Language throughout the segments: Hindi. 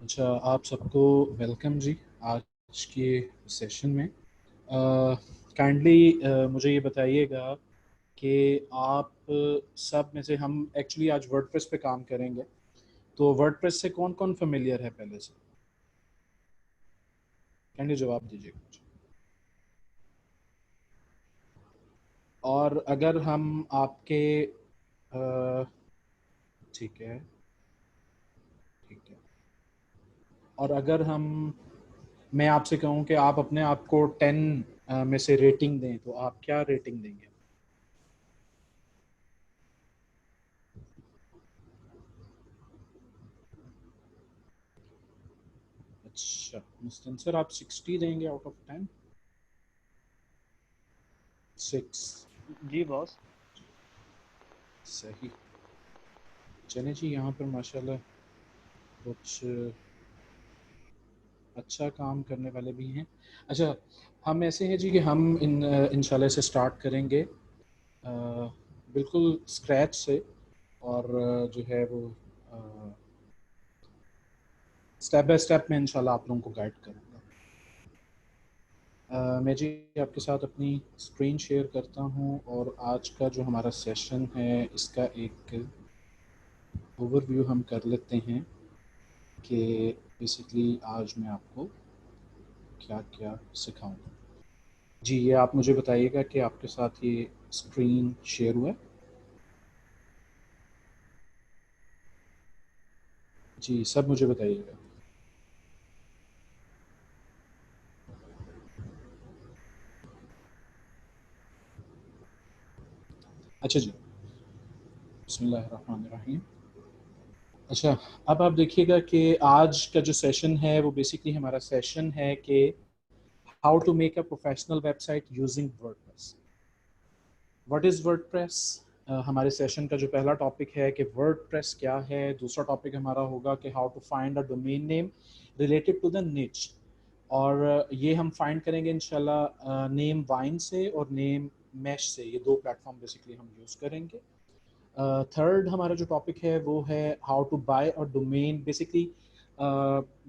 अच्छा, आप सबको वेलकम जी आज के सेशन में। काइंडली मुझे ये बताइएगा कि आप सब में से हम एक्चुअली आज वर्डप्रेस पे काम करेंगे। तो वर्डप्रेस से कौन कौन फेमिलियर है पहले से? काइंडली जवाब दीजिएगा मुझे। और अगर हम आपके ठीक है, ठीक है। और अगर हम मैं आपसे कहूँ कि आप अपने आप को 10 में से रेटिंग दें तो आप क्या रेटिंग देंगे? अच्छा मुस्लिम सर, आप 60 देंगे आउट ऑफ 10? 6। Ji boss. सही। चले जी, यहाँ पर माशाल्लाह कुछ अच्छा काम करने वाले भी हैं। अच्छा, हम ऐसे हैं जी कि हम इंशाल्लाह से स्टार्ट करेंगे बिल्कुल स्क्रैच से। और जो है वो स्टेप बाय स्टेप में इंशाल्लाह आप लोगों को गाइड करूँगा। मैं जी आपके साथ अपनी स्क्रीन शेयर करता हूँ और आज का जो हमारा सेशन है इसका एक ओवरव्यू हम कर लेते हैं कि बेसिकली आज मैं आपको क्या क्या सिखाऊंगा। जी, ये आप मुझे बताइएगा कि आपके साथ ये स्क्रीन शेयर हुआ है? जी, सब मुझे बताइएगा। अच्छा जी, बिस्मिल्लाहिर्रहमानिर्रहीम। अच्छा, अब आप देखिएगा कि आज का जो सेशन है वो बेसिकली हमारा सेशन है कि how to make a professional website using WordPress. What is WordPress? हमारे सेशन का जो पहला टॉपिक है कि वर्डप्रेस क्या है। दूसरा टॉपिक हमारा होगा कि how to find a domain name related to the niche. और ये हम फाइंड करेंगे इंशाल्लाह नेम वाइन से और नेम मैश से। ये दो प्लेटफॉर्म बेसिकली हम यूज़ करेंगे। थर्ड हमारा जो टॉपिक है वो है हाउ टू बाय और domain. Basically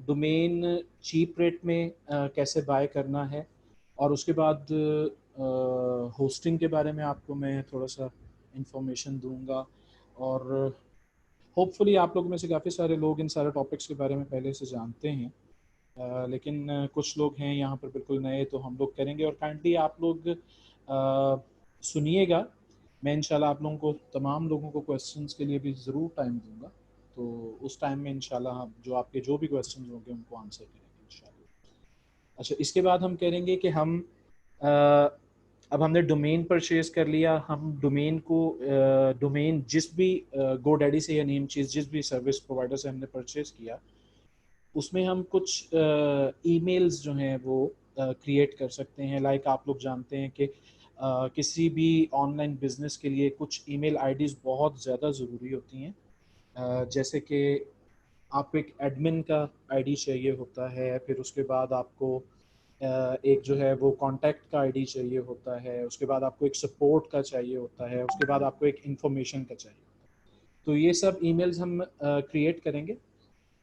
domain cheap rate में कैसे बाय करना है। और उसके बाद होस्टिंग के बारे में आपको मैं थोड़ा सा इंफॉर्मेशन दूंगा। और होपफुली आप लोगों में से काफ़ी सारे लोग इन सारे टॉपिक्स के बारे में पहले से जानते हैं। लेकिन कुछ लोग हैं यहाँ पर बिल्कुल नए, तो हम लोग करेंगे। और काइंडली आप लोग सुनिएगा। मैं इंशाल्लाह आप लोगों को, तमाम लोगों को क्वेश्चंस के लिए भी ज़रूर टाइम दूंगा। तो उस टाइम में इंशाल्लाह हम जो आपके जो भी क्वेश्चंस होंगे उनको आंसर करेंगे इंशाल्लाह। अच्छा, इसके बाद हम करेंगे कि हम अ, अब हमने डोमेन परचेज कर लिया। हम डोमेन को डोमेन जिस भी गो डैडी से या नेम चीज़ जिस भी सर्विस प्रोवाइडर से हमने परचेज किया, उसमें हम कुछ ईमेल्स जो हैं वो क्रिएट कर सकते हैं। लाइक आप लोग जानते हैं कि किसी भी ऑनलाइन बिजनेस के लिए कुछ ईमेल आईडीज़ बहुत ज़्यादा ज़रूरी होती हैं। जैसे कि आपको एक एडमिन का आईडी चाहिए होता है, फिर उसके बाद आपको एक जो है वो कॉन्टैक्ट का आईडी चाहिए होता है, उसके बाद आपको एक सपोर्ट का चाहिए होता है, उसके बाद आपको एक इंफॉर्मेशन का चाहिए। तो ये सब ईमेल्स हम क्रिएट करेंगे।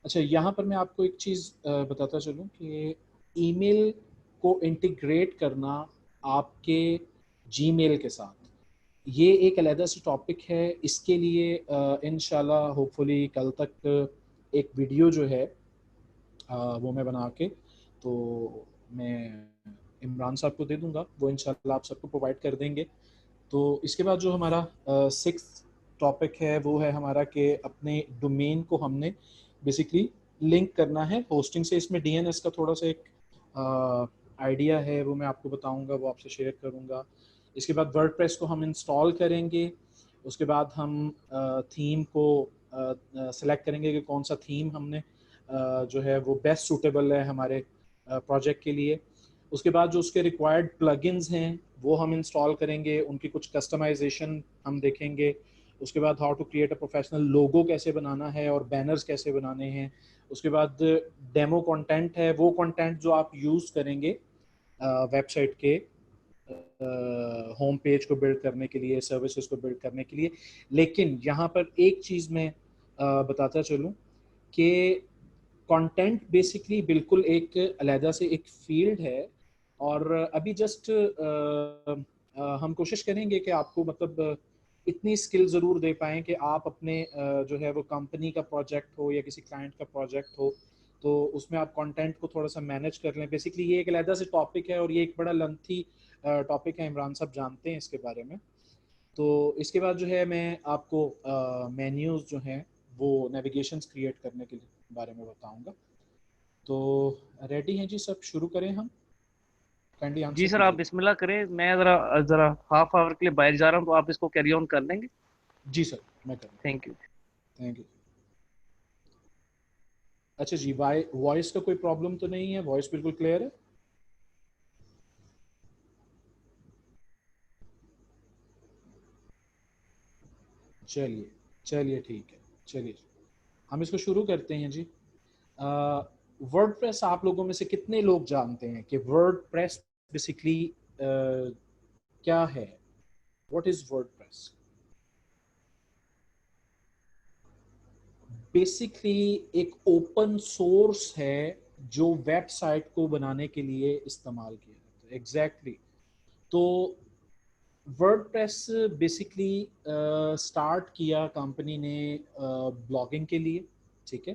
अच्छा, यहाँ पर मैं आपको एक चीज़ बताता चलूँ कि ईमेल को इंटीग्रेट करना आपके जीमेल के साथ, ये एक अलहदा सी टॉपिक है। इसके लिए इंशाल्लाह होपफुली कल तक एक वीडियो जो है वो मैं बना के, तो मैं इमरान साहब को दे दूंगा, वो इंशाल्लाह आप सबको प्रोवाइड कर देंगे। तो इसके बाद जो हमारा सिक्स्थ टॉपिक है वो है हमारा कि अपने डोमेन को हमने बेसिकली लिंक करना है होस्टिंग से। इसमें डीएनएस का थोड़ा सा एक आइडिया है, वो मैं आपको बताऊंगा, वो आपसे शेयर करूंगा। इसके बाद वर्डप्रेस को हम इंस्टॉल करेंगे। उसके बाद हम थीम को सेलेक्ट करेंगे कि कौन सा थीम हमने जो है वो बेस्ट सूटेबल है हमारे प्रोजेक्ट के लिए। उसके बाद जो उसके रिक्वायर्ड प्लगइन्स हैं वो हम इंस्टॉल करेंगे, उनकी कुछ कस्टमाइजेशन हम देखेंगे। उसके बाद how to create a professional logo कैसे बनाना है और बैनर्स कैसे बनाने हैं। उसके बाद डेमो कंटेंट है, वो कंटेंट जो आप यूज़ करेंगे वेबसाइट के होम पेज को बिल्ड करने के लिए, सर्विसेज को बिल्ड करने के लिए। लेकिन यहाँ पर एक चीज़ मैं बताता चलूँ कि कंटेंट बेसिकली बिल्कुल एक अलहदा से एक फील्ड है, और अभी जस्ट हम कोशिश करेंगे कि आपको मतलब इतनी स्किल ज़रूर दे पाएँ कि आप अपने जो है वो कंपनी का प्रोजेक्ट हो या किसी क्लाइंट का प्रोजेक्ट हो, तो उसमें आप कंटेंट को थोड़ा सा मैनेज कर लें। बेसिकली ये एक अलहदा से टॉपिक है और ये एक बड़ा लेंथी टॉपिक है, इमरान साहब जानते हैं इसके बारे में। तो इसके बाद जो है मैं आपको मेन्यूज़ जो हैं वो नेविगेशंस क्रिएट करने के बारे में बताऊंगा। तो रेडी हैं जी सब, शुरू करें हम? काइंडली जी आंसर सर, आप कीजिएगा। बिस्मिल्लाह करें। मैं ज़रा ज़रा हाफ आवर के लिए बाहर जा रहा हूँ, तो आप इसको कैरी ऑन कर लेंगे। जी सर, मैं करूँ। Thank you. Thank you. अच्छा जी, वाई वॉइस का कोई प्रॉब्लम तो नहीं है? वॉइस बिल्कुल क्लियर है? चलिए, चलिए ठीक है। चलिए हम इसको शुरू करते हैं जी। वर्डप्रेस आप लोगों में से कितने लोग जानते हैं कि वर्डप्रेस बेसिकली क्या है? What is WordPress? बेसिकली एक ओपन सोर्स है जो वेबसाइट को बनाने के लिए इस्तेमाल किया जाता है। एग्जैक्टली। तो वर्डप्रेस बेसिकली स्टार्ट किया कंपनी ने ब्लॉगिंग के लिए, ठीक है।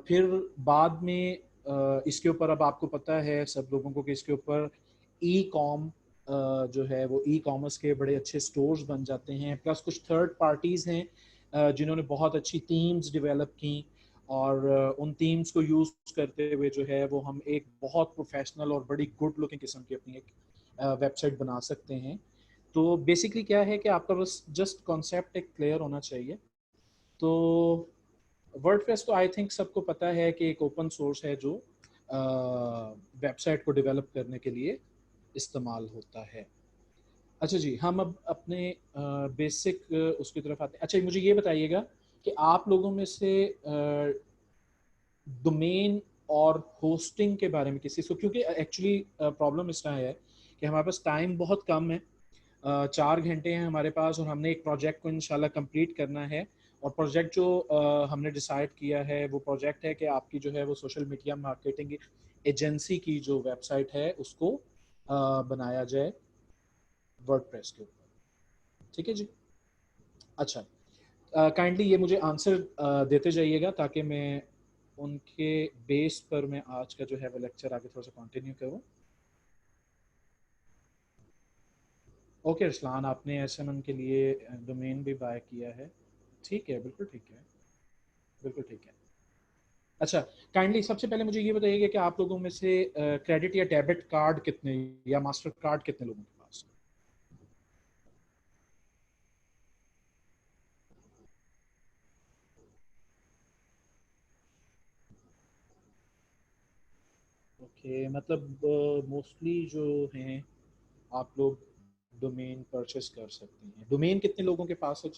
फिर बाद में इसके ऊपर, अब आपको पता है सब लोगों को कि इसके ऊपर ई कॉम जो है वो ई कॉमर्स के बड़े अच्छे स्टोर्स बन जाते हैं, प्लस कुछ थर्ड पार्टीज़ हैं जिन्होंने बहुत अच्छी थीम्स डेवलप की, और उन थीम्स को यूज़ करते हुए जो है वो हम एक बहुत प्रोफेशनल और बड़ी गुड लुकिंग किस्म की अपनी एक वेबसाइट बना सकते हैं। तो बेसिकली क्या है कि आपका बस जस्ट कॉन्सेप्ट एक क्लियर होना चाहिए। तो वर्डप्रेस तो आई थिंक सबको पता है कि एक ओपन सोर्स है जो वेबसाइट को डेवलप करने के लिए इस्तेमाल होता है। अच्छा जी, हम अब अपने बेसिक उसकी तरफ आते हैं। अच्छा, मुझे ये बताइएगा कि आप लोगों में से डोमेन और होस्टिंग के बारे में किसी को, क्योंकि एक्चुअली प्रॉब्लम इस तरह है कि हमारे पास टाइम बहुत कम है, 4 घंटे हैं हमारे पास, और हमने एक प्रोजेक्ट को इंशाल्लाह कंप्लीट करना है। और प्रोजेक्ट जो हमने डिसाइड किया है वो प्रोजेक्ट है कि आपकी जो है वो सोशल मीडिया मार्केटिंग एजेंसी की जो वेबसाइट है उसको बनाया जाए वर्डप्रेस के ऊपर। ठीक है जी। अच्छा, काइंडली ये मुझे आंसर देते जाइएगा ताकि मैं उनके बेस पर मैं आज का जो है वो लेक्चर आगे थोड़ा सा कंटिन्यू करूँ। ओके अरसलान, आपने एसएमएम के लिए डोमेन भी बाय किया है। ठीक है, बिल्कुल ठीक है, बिल्कुल ठीक है। अच्छा, काइंडली सबसे पहले मुझे ये बताइएगा कि आप लोगों में से क्रेडिट या डेबिट कार्ड कितने, या मास्टर कार्ड कितने लोगों के पास? ओके, मतलब मोस्टली जो हैं आप लोग डोमेन परचेस कर सकते हैं। डोमेन कितने लोगों के पास है?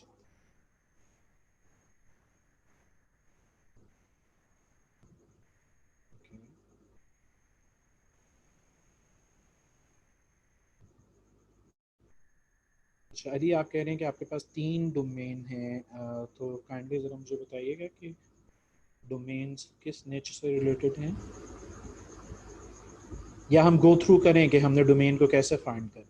Okay. अच्छा अली, आप कह रहे हैं कि आपके पास 3 डोमेन हैं, तो काइंडली ज़रा मुझे बताइएगा कि डोमेन्स किस नेचर से रिलेटेड हैं, या हम गो थ्रू करें कि हमने डोमेन को कैसे फाइंड करना।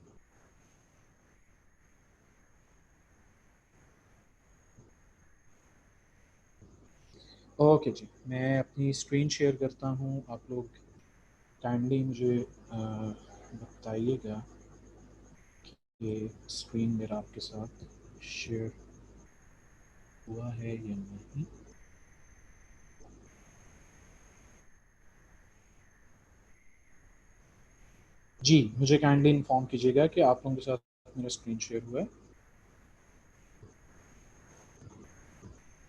ओके जी, मैं अपनी स्क्रीन शेयर करता हूँ, आप लोग काइंडली मुझे बताइएगा कि स्क्रीन मेरा आपके साथ शेयर हुआ है या नहीं। जी, मुझे काइंडली इन्फॉर्म कीजिएगा कि आप लोगों के साथ मेरा स्क्रीन शेयर हुआ है।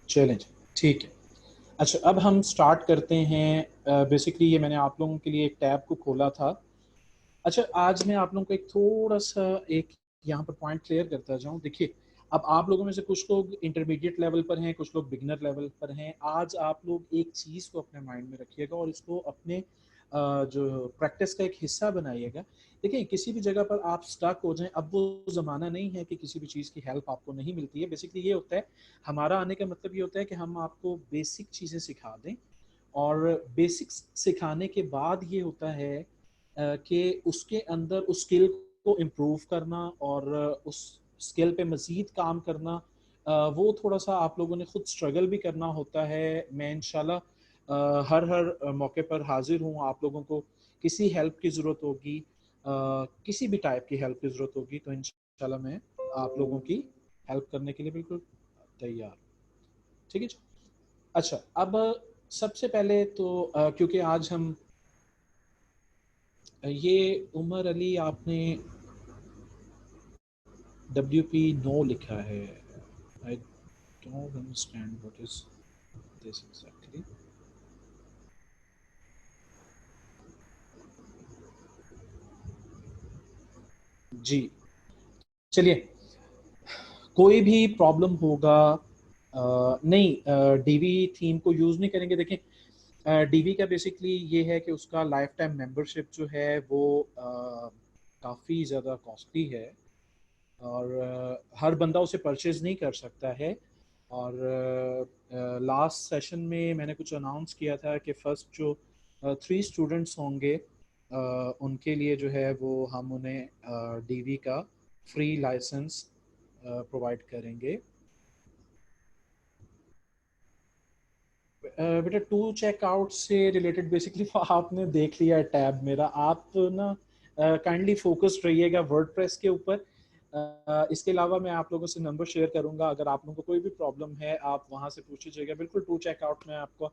चलें जी, ठीक है। अच्छा, अब हम स्टार्ट करते हैं। बेसिकली ये मैंने आप लोगों के लिए एक टैब को खोला था। अच्छा, आज मैं आप लोगों को एक थोड़ा सा एक यहाँ पर पॉइंट क्लियर करता जाऊँ। देखिए, अब आप लोगों में से कुछ लोग इंटरमीडिएट लेवल पर हैं, कुछ लोग बिगनर लेवल पर हैं। आज आप लोग एक चीज़ को अपने माइंड में रखिएगा और इसको अपने जो प्रैक्टिस का एक हिस्सा बनाइएगा। देखिए, किसी भी जगह पर आप स्टक हो जाएं, अब वो ज़माना नहीं है कि किसी भी चीज़ की हेल्प आपको नहीं मिलती है। बेसिकली ये होता है, हमारा आने का मतलब ये होता है कि हम आपको बेसिक चीज़ें सिखा दें, और बेसिक्स सिखाने के बाद ये होता है कि उसके अंदर उस स्किल को इम्प्रूव करना और उस स्किल पे मज़ीद काम करना, वो थोड़ा सा आप लोगों ने खुद स्ट्रगल भी करना होता है। मैं इंशाल्लाह हर हर मौके पर हाजिर हूँ। आप लोगों को किसी हेल्प की ज़रूरत होगी, किसी भी टाइप की हेल्प की ज़रूरत होगी, तो इंशाल्लाह मैं आप लोगों की हेल्प करने के लिए बिल्कुल तैयार। ठीक है जी। अच्छा, अब सबसे पहले तो क्योंकि आज हम ये उमर अली आपने WP नो लिखा है। I don't understand what is this exactly. जी, चलिए, कोई भी प्रॉब्लम होगा, नहीं, डीवी थीम को यूज नहीं करेंगे। देखें, डीवी का बेसिकली ये है कि उसका लाइफ टाइम मेंबरशिप जो है वो काफ़ी ज़्यादा कॉस्टली है और हर बंदा उसे परचेज नहीं कर सकता है। और लास्ट सेशन में मैंने कुछ अनाउंस किया था कि फर्स्ट जो 3 स्टूडेंट्स होंगे, उनके लिए जो है वो हम उन्हें डीवी का फ्री लाइसेंस प्रोवाइड करेंगे। बेटा, टू चेकआउट से रिलेटेड बेसिकली आपने देख लिया है टैब मेरा। आप ना काइंडली फोकस्ड रहिएगा वर्डप्रेस के ऊपर। इसके अलावा मैं आप लोगों से नंबर शेयर करूंगा, अगर आप लोगों को कोई भी प्रॉब्लम है आप वहां से पूछ लीजिएगा। बिल्कुल टू चेकआउट में आपको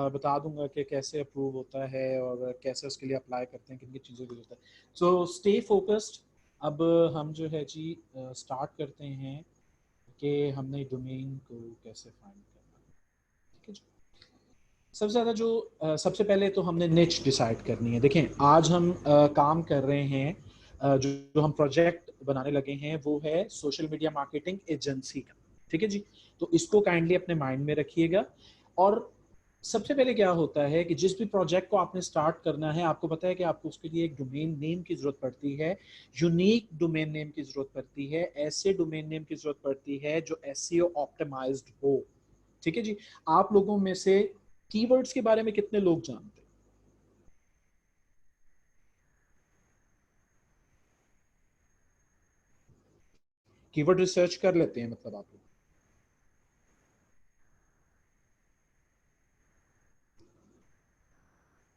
बता दूंगा कि कैसे अप्रूव होता है और कैसे उसके लिए अप्लाई करते हैं, किन किन चीज़ों की जरूरत है। So stay focused. अब हम जो है जी स्टार्ट करते हैं कि हमने डोमेन को कैसे फाइंड करना है। ठीक है जी। सबसे ज़्यादा जो सबसे पहले तो हमने निच डिसाइड करनी है। देखें, आज हम काम कर रहे हैं, जो हम प्रोजेक्ट बनाने लगे हैं वो है सोशल मीडिया मार्केटिंग एजेंसी का। ठीक है जी। तो इसको काइंडली अपने माइंड में रखिएगा। और सबसे पहले क्या होता है कि जिस भी प्रोजेक्ट को आपने स्टार्ट करना है, आपको पता है कि आपको उसके लिए एक डोमेन नेम की जरूरत पड़ती है, यूनिक डोमेन नेम की जरूरत पड़ती है, ऐसे डोमेन नेम की जरूरत पड़ती है जो एसईओ ऑप्टिमाइज्ड हो। ठीक है जी। आप लोगों में से कीवर्ड्स के बारे में कितने लोग जानते हैं? कीवर्ड रिसर्च कर लेते हैं मतलब आप लोग?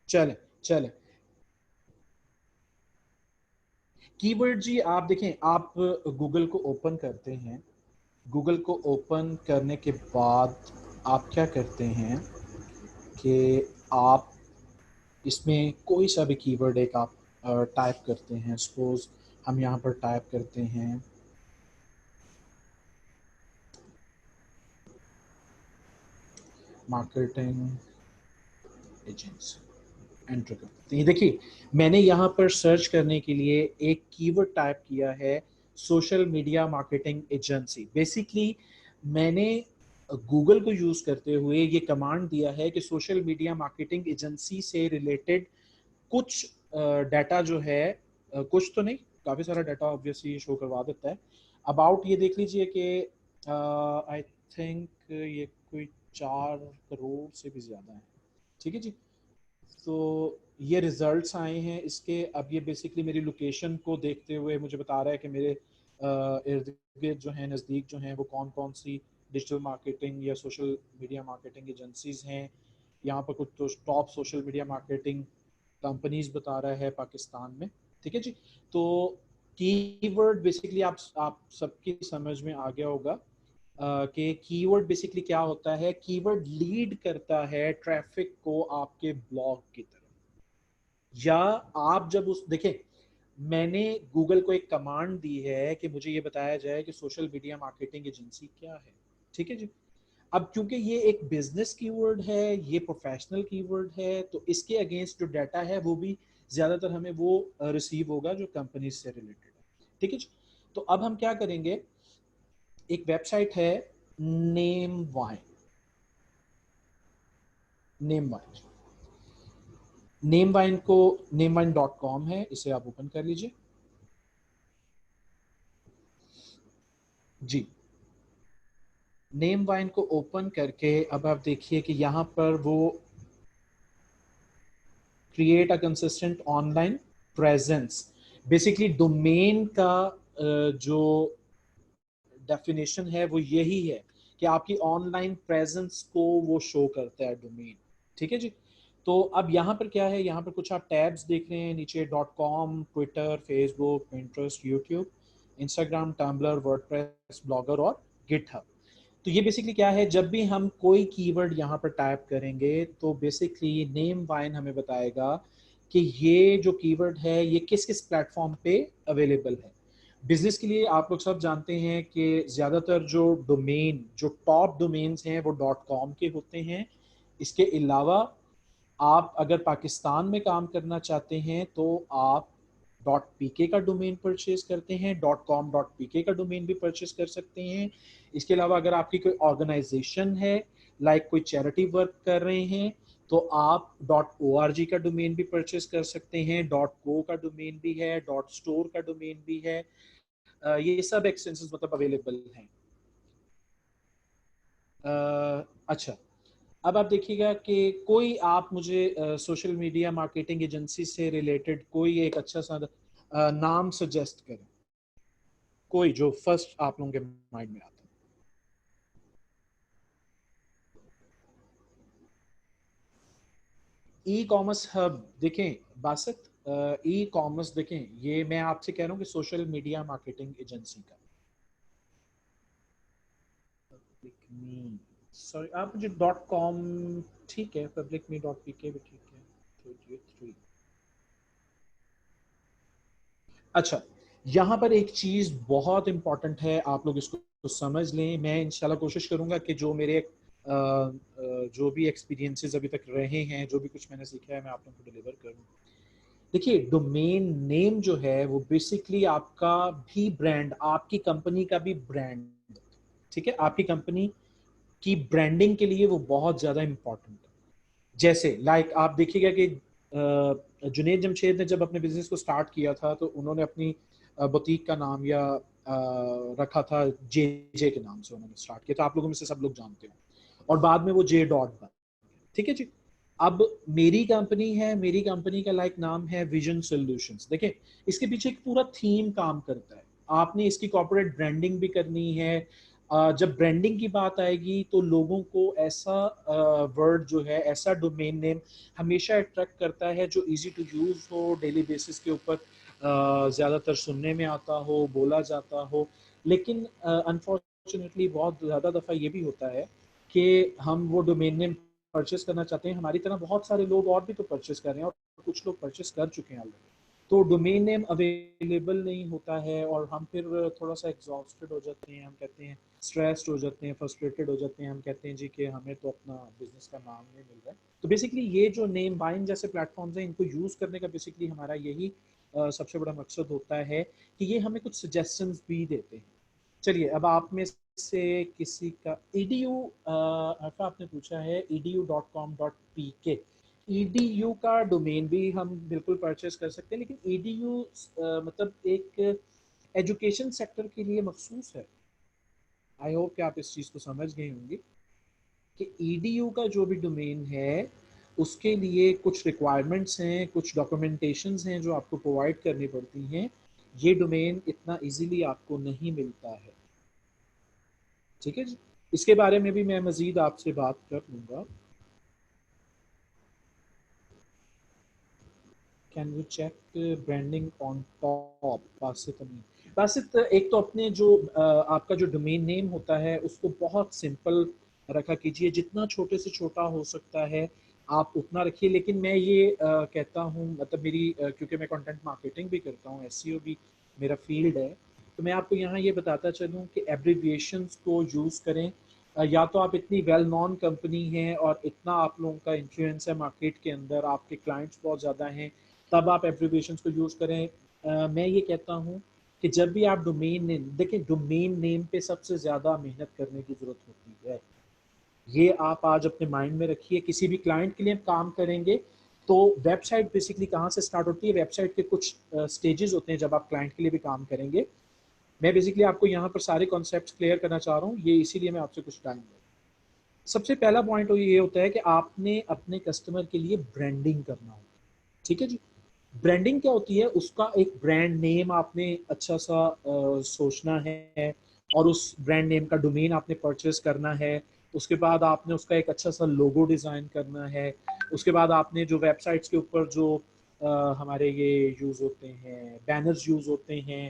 चले चले। कीवर्ड जी, आप देखें, आप गूगल को ओपन करते हैं। गूगल को ओपन करने के बाद आप क्या करते हैं कि आप इसमें कोई सा भी कीवर्ड एक आप टाइप करते हैं। सपोज हम यहाँ पर टाइप करते हैं मार्केटिंग एजेंसी, एंटर करते हैं। देखिए, मैंने यहाँ पर सर्च करने के लिए एक कीवर्ड टाइप किया है, social media marketing agency. Basically मैंने गूगल को यूज करते हुए ये कमांड दिया है कि सोशल मीडिया मार्केटिंग एजेंसी से रिलेटेड कुछ डाटा जो है, कुछ तो नहीं, काफी सारा डाटा ऑब्वियसली शो करवा देता है। अबाउट ये देख लीजिए कि आई थिंक ये कोई 4 करोड़ से भी ज्यादा है। ठीक है जी। तो ये रिजल्ट्स आए हैं इसके। अब ये बेसिकली मेरी लोकेशन को देखते हुए मुझे बता रहा है कि मेरे इर्द गिर्द जो हैं, नज़दीक जो हैं, वो कौन कौन सी डिजिटल मार्केटिंग या सोशल मीडिया मार्केटिंग एजेंसीज हैं। यहाँ पर कुछ तो top social media marketing companies बता रहा है पाकिस्तान में। ठीक है जी। तो कीवर्ड बेसिकली आप सबकी समझ में आ गया होगा कि कीवर्ड बेसिकली क्या होता है। कीवर्ड लीड करता है ट्रैफिक को आपके ब्लॉग की तरफ। या आप जब उस देखें, मैंने गूगल को एक कमांड दी है कि मुझे ये बताया जाए कि सोशल मीडिया मार्केटिंग एजेंसी क्या है। ठीक है जी। अब क्योंकि ये एक बिजनेस कीवर्ड है, ये प्रोफेशनल कीवर्ड है, तो इसके अगेंस्ट जो डाटा है वो भी ज्यादातर हमें वो रिसीव होगा जो कंपनी से रिलेटेड है। ठीक है जी। तो अब हम क्या करेंगे, एक वेबसाइट है name wine. Name wine, name wine को nameWine.com है, इसे आप ओपन कर लीजिए। जी। नेम वाइन को ओपन करके अब आप देखिए कि यहाँ पर वो create a consistent online presence. Basically domain का जो डेफिनेशन है वो यही है कि आपकी ऑनलाइन प्रेजेंस को वो शो करता है डोमेन। ठीक है जी। तो अब यहाँ पर क्या है, यहाँ पर कुछ आप टैब्स देख रहे हैं नीचे, .com, Twitter, Facebook, Pinterest, YouTube, Instagram, Tumblr, WordPress, Blogger और गिटहब। तो ये बेसिकली क्या है, जब भी हम कोई कीवर्ड यहाँ पर टाइप करेंगे तो बेसिकली नेम वाइन हमें बताएगा कि ये जो कीवर्ड है ये किस किस प्लेटफॉर्म पे अवेलेबल है। बिजनेस के लिए आप लोग सब जानते हैं कि ज़्यादातर जो डोमेन, जो टॉप डोमेन्स हैं वो .com के होते हैं। इसके अलावा आप अगर पाकिस्तान में काम करना चाहते हैं तो आप .pk का डोमेन परचेज करते हैं, .com.pk का डोमेन भी परचेज कर सकते हैं। इसके अलावा अगर आपकी कोई ऑर्गेनाइजेशन है, लाइक कोई चैरिटी वर्क कर रहे हैं, तो आप .org का डोमेन भी परचेज कर सकते हैं, .co का डोमेन भी है, .store का डोमेन भी है। ये सब एक्सटेंशंस मतलब अवेलेबल हैं। अच्छा, अब आप देखिएगा कि कोई आप मुझे सोशल मीडिया मार्केटिंग एजेंसी से रिलेटेड कोई एक अच्छा सा नाम सजेस्ट करें, कोई जो फर्स्ट आप लोगों के माइंड में आता है। ई कॉमर्स हब देखें बासित, ई कॉमर्स देखें, ये मैं आपसे कह रहा हूँ कि सोशल मीडिया मार्केटिंग एजेंसी का। सॉरी, आप मुझे .com ठीक है, पब्लिक मी .pk भी ठीक है। 3 अच्छा, यहाँ पर एक चीज बहुत इंपॉर्टेंट है, आप लोग इसको समझ लें। मैं इंशाल्लाह कोशिश करूंगा कि जो मेरे जो भी एक्सपीरियंसेस अभी तक रहे हैं, जो भी कुछ मैंने सीखा है, मैं आप लोगों को डिलीवर करूँ। देखिए, डोमेन नेम जो है वो बेसिकली आपका भी ब्रांड, आपकी कंपनी का भी ब्रांड, ठीक है, आपकी कंपनी की ब्रांडिंग के लिए वो बहुत ज्यादा इंपॉर्टेंट है। जैसे लाइक आप देखिएगा कि जुनेद जमशेद ने जब अपने बिजनेस को स्टार्ट किया था तो उन्होंने अपनी बुटीक का नाम या रखा था जे जे के नाम से उन्होंने स्टार्ट किया था, आप लोगों में से सब लोग जानते हो, और बाद में वो जे डॉट बन, ठीक है जी। अब मेरी कंपनी है, मेरी कंपनी का लाइक नाम है विजन सॉल्यूशंस। देखिए, इसके पीछे एक पूरा थीम काम करता है, आपने इसकी कॉर्पोरेट ब्रांडिंग भी करनी है। जब ब्रांडिंग की बात आएगी तो लोगों को ऐसा वर्ड जो है, ऐसा डोमेन नेम हमेशा अट्रैक्ट करता है जो इजी टू यूज हो, डेली बेसिस के ऊपर ज़्यादातर सुनने में आता हो, बोला जाता हो। लेकिन अनफॉर्चुनेटली बहुत ज़्यादा दफ़ा ये भी होता है कि हम वो डोमेन नेम परचेस करना चाहते हैं, हमारी तरह बहुत सारे लोग और भी तो परचेस कर रहे हैं और कुछ लोग परचेस कर चुके हैं ऑलरेडी, तो डोमेन नेम अवेलेबल नहीं होता है और हम फिर थोड़ा सा एग्जॉस्टेड हो जाते हैं, हम कहते हैं स्ट्रेस्ड हो जाते हैं, फ्रस्ट्रेटेड हो जाते हैं, हम कहते हैं जी कि हमें तो अपना बिजनेस का नाम नहीं मिल रहा है। तो बेसिकली ये जो नेम बाइन जैसे प्लेटफॉर्म्स हैं, इनको यूज़ करने का बेसिकली हमारा यही सबसे बड़ा मकसद होता है कि ये हमें कुछ सजेशंस भी देते हैं। चलिए, अब आप में से किसी का edu, आपने पूछा है edu.com.pk, edu का डोमेन भी हम बिल्कुल परचेस कर सकते हैं, लेकिन edu मतलब एक एजुकेशन सेक्टर के लिए मखसूस है। आई होप कि आप इस चीज़ को समझ गए होंगे कि edu का जो भी डोमेन है उसके लिए कुछ रिक्वायरमेंट्स हैं, कुछ डॉक्यूमेंटेशंस हैं जो आपको प्रोवाइड करनी पड़ती हैं। ये डोमेन इतना इजीली आपको नहीं मिलता है, ठीक है जी। इसके बारे में भी मैं मजीद आपसे बात कर लूँगा। Can you check branding on top? Basit Amin, Basit एक तो अपने जो आपका जो डोमेन नेम होता है उसको बहुत सिंपल रखा कीजिए, जितना छोटे से छोटा हो सकता है आप उतना रखिए। लेकिन मैं ये कहता हूँ, मतलब मेरी क्योंकि मैं कंटेंट मार्केटिंग भी करता हूँ, एसईओ भी मेरा फील्ड है, तो मैं आपको यहाँ ये बताता चलूँ कि एब्रिविएशंस को यूज़ करें। या तो आप इतनी वेल नॉन कंपनी हैं और इतना आप लोगों का इन्फ्लुएंस है मार्केट के अंदर, आपके क्लाइंट्स बहुत ज़्यादा हैं, तब आप एब्रिविएशंस को यूज़ करें। मैं ये कहता हूँ कि जब भी आप डोमेन नेम देखिए, डोमेन नेम पे सबसे ज़्यादा मेहनत करने की ज़रूरत होती है। ये आप आज अपने माइंड में रखिए। किसी भी क्लाइंट के लिए आप काम करेंगे तो वेबसाइट बेसिकली कहाँ से स्टार्ट होती है, वेबसाइट के कुछ स्टेजेस होते हैं जब आप क्लाइंट के लिए भी काम करेंगे। मैं बेसिकली आपको यहाँ पर सारे कॉन्सेप्ट्स क्लियर करना चाह रहा हूँ, ये इसीलिए मैं आपसे कुछ टाइम ले। सबसे पहला पॉइंट ये होता है कि आपने अपने कस्टमर के लिए ब्रांडिंग करना होगा। ठीक है जी। ब्रांडिंग क्या होती है, उसका एक ब्रांड नेम आपने अच्छा सा सोचना है, और उस ब्रांड नेम का डोमेन आपने परचेस करना है। उसके बाद आपने उसका एक अच्छा सा लोगो डिजाइन करना है। उसके बाद आपने जो वेबसाइट्स के ऊपर जो हमारे ये यूज होते हैं, बैनर्स यूज होते हैं,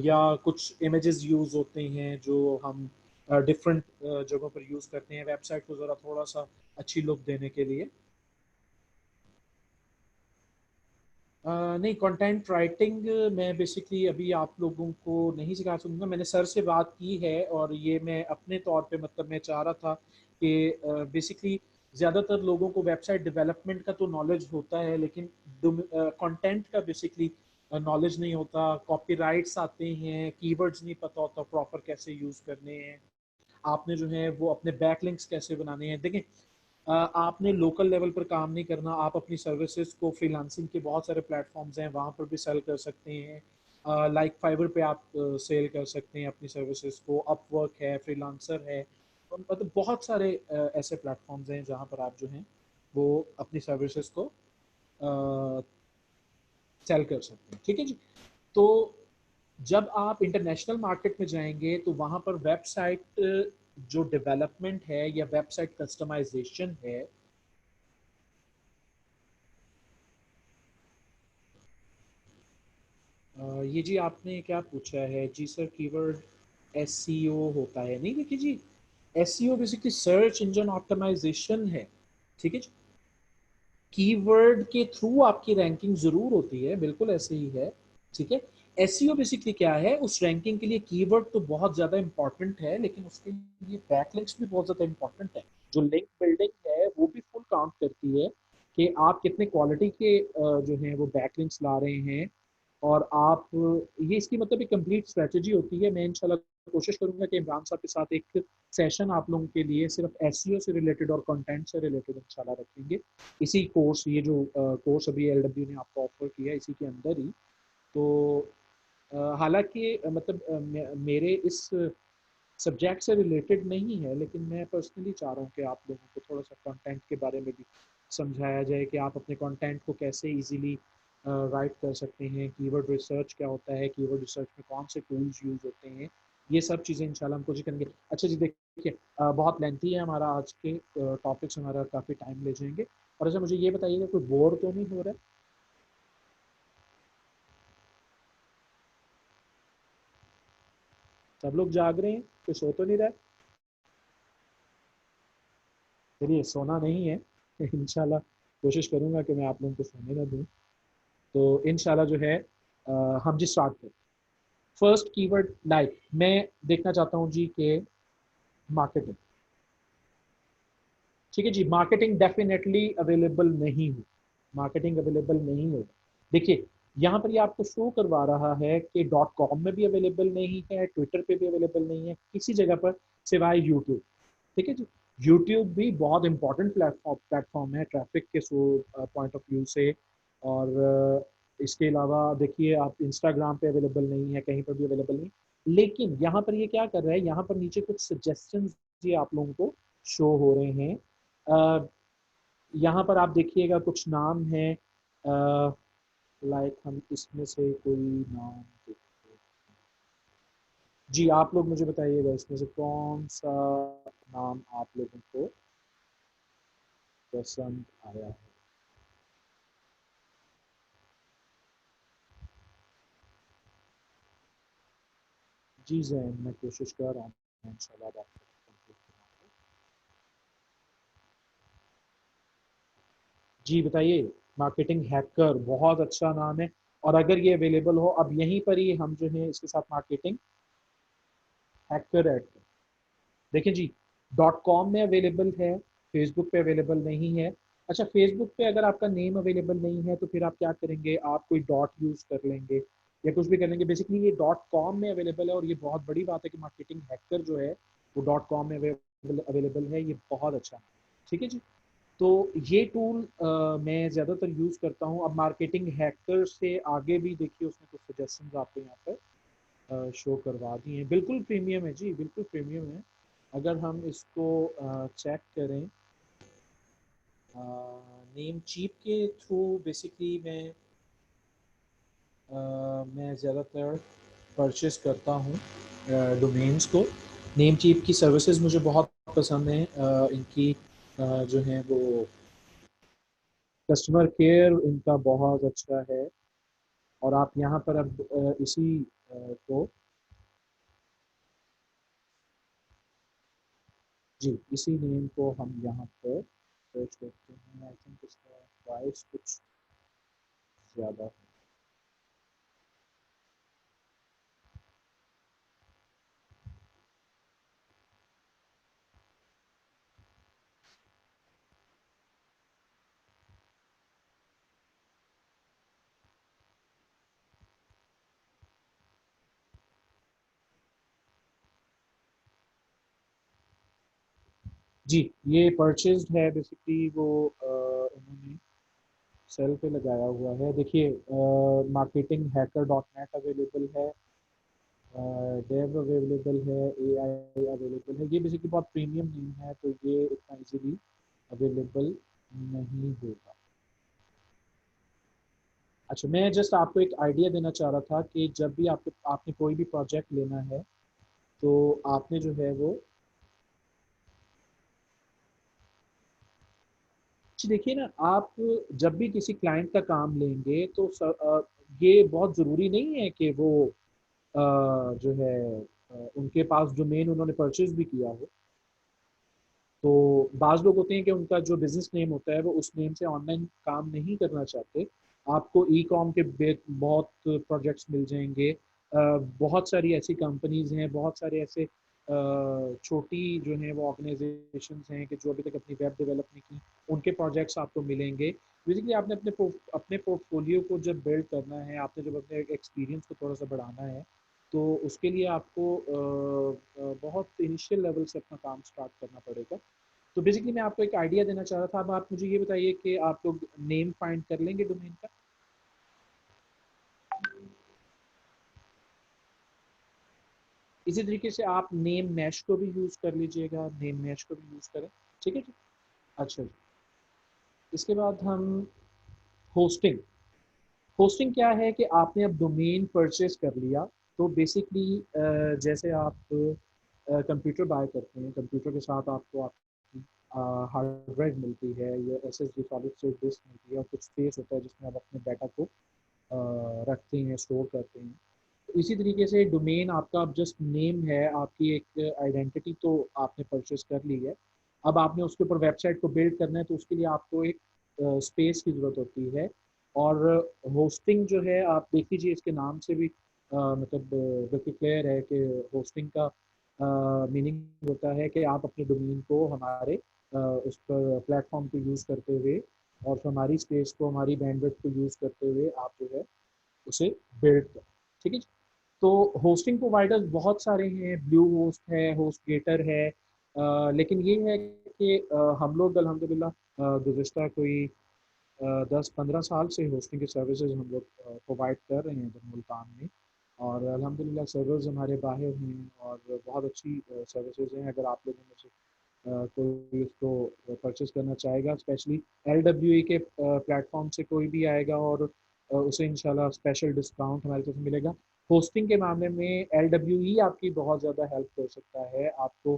या कुछ इमेजेस यूज होते हैं जो हम डिफरेंट जगहों पर यूज करते हैं वेबसाइट को जरा थोड़ा सा अच्छी लुक देने के लिए। नहीं, कंटेंट राइटिंग मैं बेसिकली अभी आप लोगों को नहीं सिखा सकूंगा। मैंने सर से बात की है, और ये मैं अपने तौर पे मतलब मैं चाह रहा था कि बेसिकली ज़्यादातर लोगों को वेबसाइट डेवलपमेंट का तो नॉलेज होता है, लेकिन कंटेंट का बेसिकली नॉलेज नहीं होता। कॉपीराइट्स आते हैं, कीवर्ड्स नहीं पता होता प्रॉपर कैसे यूज़ करने हैं, आपने जो है वो अपने बैकलिंक्स कैसे बनाने हैं। देखिए, आपने लोकल लेवल पर काम नहीं करना, आप अपनी सर्विसेज को फ्रीलांसिंग के बहुत सारे प्लेटफॉर्म्स हैं वहाँ पर भी सेल कर सकते हैं। लाइक फाइवर पे आप सेल कर सकते हैं अपनी सर्विसेज को, अपवर्क है, फ्रीलांसर है, मतलब बहुत सारे ऐसे प्लेटफॉर्म्स हैं जहाँ पर आप जो हैं वो अपनी सर्विसेज को सेल कर सकते हैं। ठीक है जी। तो जब आप इंटरनेशनल मार्केट में जाएंगे तो वहाँ पर वेबसाइट जो डेवलपमेंट है या वेबसाइट कस्टमाइजेशन है, ये जी आपने क्या पूछा है जी सर, कीवर्ड एसईओ होता है? नहीं देखिए जी, SEO basically search engine optimization है। ठीक है जी। कीवर्ड के थ्रू आपकी रैंकिंग जरूर होती है, बिल्कुल ऐसे ही है। ठीक है। एसईओ बेसिकली क्या है, उस रैंकिंग के लिए कीवर्ड तो बहुत ज्यादा इंपॉर्टेंट है, लेकिन उसके लिए बैकलिंक्स भी बहुत ज्यादा इंपॉर्टेंट है। जो लिंक बिल्डिंग है वो भी फुल काउंट करती है कि आप कितने क्वालिटी के जो है वो बैकलिंक्स ला रहे हैं। और आप, ये इसकी मतलब एक कंप्लीट स्ट्रेटजी होती है। मैं इंशाल्लाह कोशिश करूंगा कि इमरान साहब के साथ एक सेशन आप लोगों के लिए सिर्फ एसईओ से रिलेटेड और कंटेंट से रिलेटेड इंशाल्लाह रखेंगे। इसी कोर्स, ये जो कोर्स अभी एलडब्ल्यू ने आपको ऑफर किया है, इसी के अंदर ही। तो हालांकि मतलब मेरे इस सब्जेक्ट से रिलेटेड नहीं है, लेकिन मैं पर्सनली चाह रहा हूँ कि आप लोगों को थोड़ा सा कंटेंट के बारे में भी समझाया जाए कि आप अपने कंटेंट को कैसे इजीली राइट कर सकते हैं, कीवर्ड रिसर्च क्या होता है, कीवर्ड रिसर्च में कौन से टूल्स यूज होते हैं, ये सब चीज़ें इंशाल्लाह हम कोशिश करेंगे। अच्छा जी, देखिए बहुत लेंथी है हमारा आज के टॉपिक्स, हमारा काफ़ी टाइम ले जाएंगे। और अच्छा मुझे ये बताइएगा, कोई बोर तो नहीं हो रहा है? सब लोग जाग रहे हैं, कोई सो तो नहीं रहा है? चलिए, सोना नहीं है इंशाल्लाह कोशिश करूंगा कि मैं आप लोगों को सोने ना दूं। तो इंशाल्लाह जो है हम जी स्टार्ट करें। फर्स्ट कीवर्ड, लाइक मैं देखना चाहता हूं जी कि मार्केटिंग। ठीक है जी, मार्केटिंग डेफिनेटली अवेलेबल नहीं हो, मार्केटिंग अवेलेबल नहीं हो। देखिए, यहाँ पर ये आपको शो करवा रहा है कि डॉट कॉम में भी अवेलेबल नहीं है, ट्विटर पे भी अवेलेबल नहीं है, किसी जगह पर सिवाय यूट्यूब। ठीक है जी। यूट्यूब भी बहुत इंपॉर्टेंट प्लेटफॉर्म है ट्रैफिक के पॉइंट ऑफ व्यू से। और इसके अलावा देखिए, आप इंस्टाग्राम पे अवेलेबल नहीं है, कहीं पर भी अवेलेबल नहीं। लेकिन यहाँ पर ये क्या कर रहा है, यहाँ पर नीचे कुछ सजेशंस ये आप लोगों को शो हो रहे हैं। यहाँ पर आप देखिएगा कुछ नाम है, लाइक हम इसमें से कोई नाम जी आप लोग मुझे बताइएगा इसमें से कौन सा नाम आप लोगों को पसंद आया है। जी जैन, मैं कोशिश कर रहा हूँ इंशाल्लाह आपको कंप्लीट कराऊंगा। जी बताइए। मार्केटिंग हैकर बहुत अच्छा नाम है। और अगर ये अवेलेबल हो, अब यहीं पर ही हम जो है इसके साथ मार्केटिंग हैकर ऐड करें। देखिए जी, डॉट कॉम में अवेलेबल है, फेसबुक पे अवेलेबल नहीं है। अच्छा, फेसबुक पे अगर आपका नेम अवेलेबल नहीं है तो फिर आप क्या करेंगे, आप कोई डॉट यूज कर लेंगे या कुछ भी कर लेंगे। बेसिकली ये डॉट कॉम में अवेलेबल है, और ये बहुत बड़ी बात है कि मार्केटिंग हैकर जो है वो डॉट कॉम में अवेलेबल है, ये बहुत अच्छा है। ठीक है जी। तो ये टूल मैं ज़्यादातर यूज़ करता हूँ। अब मार्केटिंग हैकर से आगे भी देखिए, उसने कुछ सजेशन आपको यहाँ पर शो करवा दिए हैं। बिल्कुल प्रीमियम है जी, बिल्कुल प्रीमियम है। अगर हम इसको चेक करें, नेम चीप के थ्रू बेसिकली मैं ज़्यादातर परचेस करता हूँ डोमेन्स को। नेम चीप की सर्विसेज मुझे बहुत पसंद हैं। इनकी जो है वो कस्टमर केयर इनका बहुत अच्छा है। और आप यहाँ पर अब इसी को जी इसी नेम को हम यहाँ पर सर्च करते हैं। आई थिंक इसका प्राइस कुछ ज़्यादा है। जी ये परचेज्ड है बेसिकली वो उन्होंने सेल पे लगाया हुआ है। देखिए marketing hacker dot net available है, डेव अवेलेबल है, ए आई अवेलेबल है। ये बेसिकली बहुत प्रीमियम नेम है तो ये इतना इजीली अवेलेबल नहीं होगा। अच्छा मैं जस्ट आपको एक आइडिया देना चाह रहा था कि जब भी आपने कोई भी प्रोजेक्ट लेना है तो आपने जो है वो जी देखिए ना, आप जब भी किसी क्लाइंट का काम लेंगे तो ये बहुत ज़रूरी नहीं है कि वो जो है उनके पास डोमेन उन्होंने परचेज भी किया हो। तो बाज़ लोग होते हैं कि उनका जो बिज़नेस नेम होता है वो उस नेम से ऑनलाइन काम नहीं करना चाहते। आपको ई कॉम के बहुत प्रोजेक्ट्स मिल जाएंगे। बहुत सारी ऐसी कंपनीज हैं, बहुत सारे ऐसे छोटी जो हैं वो ऑर्गेनाइजेशंस हैं कि जो अभी तक अपनी वेब डेवलप नहीं की, उनके प्रोजेक्ट्स आपको मिलेंगे। बेसिकली आपने अपने पोर्टफोलियो को जब बिल्ड करना है, आपने जब अपने एक्सपीरियंस को थोड़ा सा बढ़ाना है तो उसके लिए आपको बहुत इनिशियल लेवल से अपना काम स्टार्ट करना पड़ेगा। तो बेसिकली मैं आपको एक आइडिया देना चाह रहा था। अब आप मुझे ये बताइए कि आप लोग नेम फाइंड कर लेंगे डोमेन का। इसी तरीके से आप नेम मैश को भी यूज़ कर लीजिएगा, नेम मैश को भी यूज़ करें। ठीक है जी। अच्छा जी। इसके बाद हम होस्टिंग। होस्टिंग क्या है कि आपने अब डोमेन परचेज कर लिया तो बेसिकली जैसे आप कंप्यूटर बाय करते हैं, कंप्यूटर के साथ आपको आपकी हार्ड ड्राइव मिलती है या S S D solid state disk मिलती है और कुछ स्पेस होता है जिसमें आप अपने डाटा को रखते हैं, स्टोर करते हैं। तो इसी तरीके से डोमेन आपका अब जस्ट नेम है, आपकी एक आइडेंटिटी तो आपने परचेज कर ली है। अब आपने उसके ऊपर वेबसाइट को बिल्ड करना है तो उसके लिए आपको एक स्पेस की ज़रूरत होती है। और होस्टिंग जो है आप देख लीजिए, इसके नाम से भी मतलब बिल्कुल क्लियर है कि होस्टिंग का मीनिंग होता है कि आप अपने डोमेन को हमारे उस पर प्लेटफॉर्म को यूज़ करते हुए और हमारी स्पेस को, हमारी बैंडविड्थ को यूज़ करते हुए आप जो है उसे बिल्ड करें। ठीक है। तो होस्टिंग प्रोवाइडर्स बहुत सारे हैं, ब्लू होस्ट है, होस्ट गेटर है। लेकिन ये है कि हम लोग अल्हम्दुलिल्लाह गुज़िश्ता कोई 10-15 साल से होस्टिंग की सर्विसेज हम लोग प्रोवाइड कर रहे हैं इधर मुल्तान में। और अल्हम्दुलिल्लाह सर्वर्स हमारे बाहर हैं और बहुत अच्छी सर्विसेज हैं। अगर आप लोगों में से कोई इसको परचेज करना चाहेगा, स्पेशली LWE के प्लेटफॉर्म से कोई भी आएगा और उसे इंशाल्लाह स्पेशल डिस्काउंट हमारी तरफ से मिलेगा। होस्टिंग के मामले में LWE आपकी बहुत ज़्यादा हेल्प कर सकता है, आपको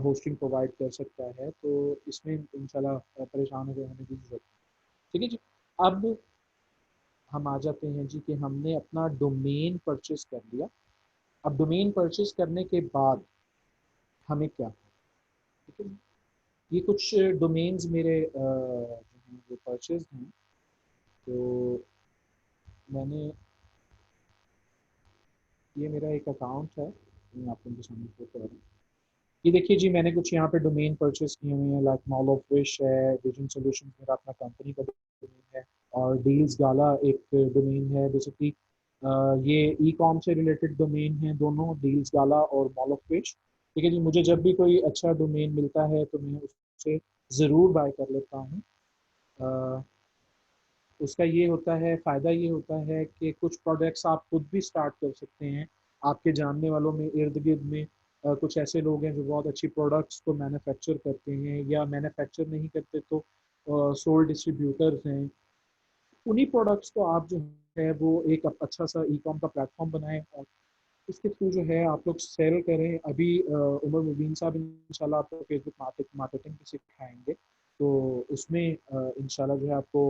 होस्टिंग प्रोवाइड कर सकता है। तो इसमें इंशाल्लाह परेशान होने की ज़रूरत नहीं। ठीक है जी। अब हम आ जाते हैं जी कि हमने अपना डोमेन परचेज कर लिया। अब डोमेन परचेज करने के बाद हमें क्या करना है? ठीक है। ये कुछ डोमेन्स मेरे जो हैं वो परचेज हैं। तो मैंने ये मेरा एक अकाउंट है, मैं आपको उनके सामने शो कर रहा हूँ। ये देखिए जी, मैंने कुछ यहाँ पे डोमेन परचेज किए हुए हैं, लाइक मॉल ऑफ विश है, विजन सॉल्यूशंस मेरा अपना कंपनी का डोमेन है, और डील्स गाला एक डोमेन है। बेसिकली ये ई कॉम से रिलेटेड डोमेन है दोनों, डील्स गाला और मॉल ऑफ विश। ठीक है जी। मुझे जब भी कोई अच्छा डोमेन मिलता है तो मैं उससे ज़रूर बाय कर लेता हूँ। उसका ये होता है, फ़ायदा ये होता है कि कुछ प्रोडक्ट्स आप खुद भी स्टार्ट कर सकते हैं। आपके जानने वालों में, इर्द गिर्द में कुछ ऐसे लोग हैं जो बहुत अच्छी प्रोडक्ट्स को मैन्युफैक्चर करते हैं, या मैन्युफैक्चर नहीं करते तो सोल डिस्ट्रीब्यूटर्स हैं, उन्हीं प्रोडक्ट्स को आप जो है वो एक अच्छा सा ई कॉम का प्लेटफॉर्म बनाएं और इसके थ्रू जो है आप लोग सेल करें। अभी उमर मुबीन साहब इंशाल्लाह आपको फेसबुक मार्केटिंग भी सिखाएंगे, तो उसमें इंशाल्लाह जो है आपको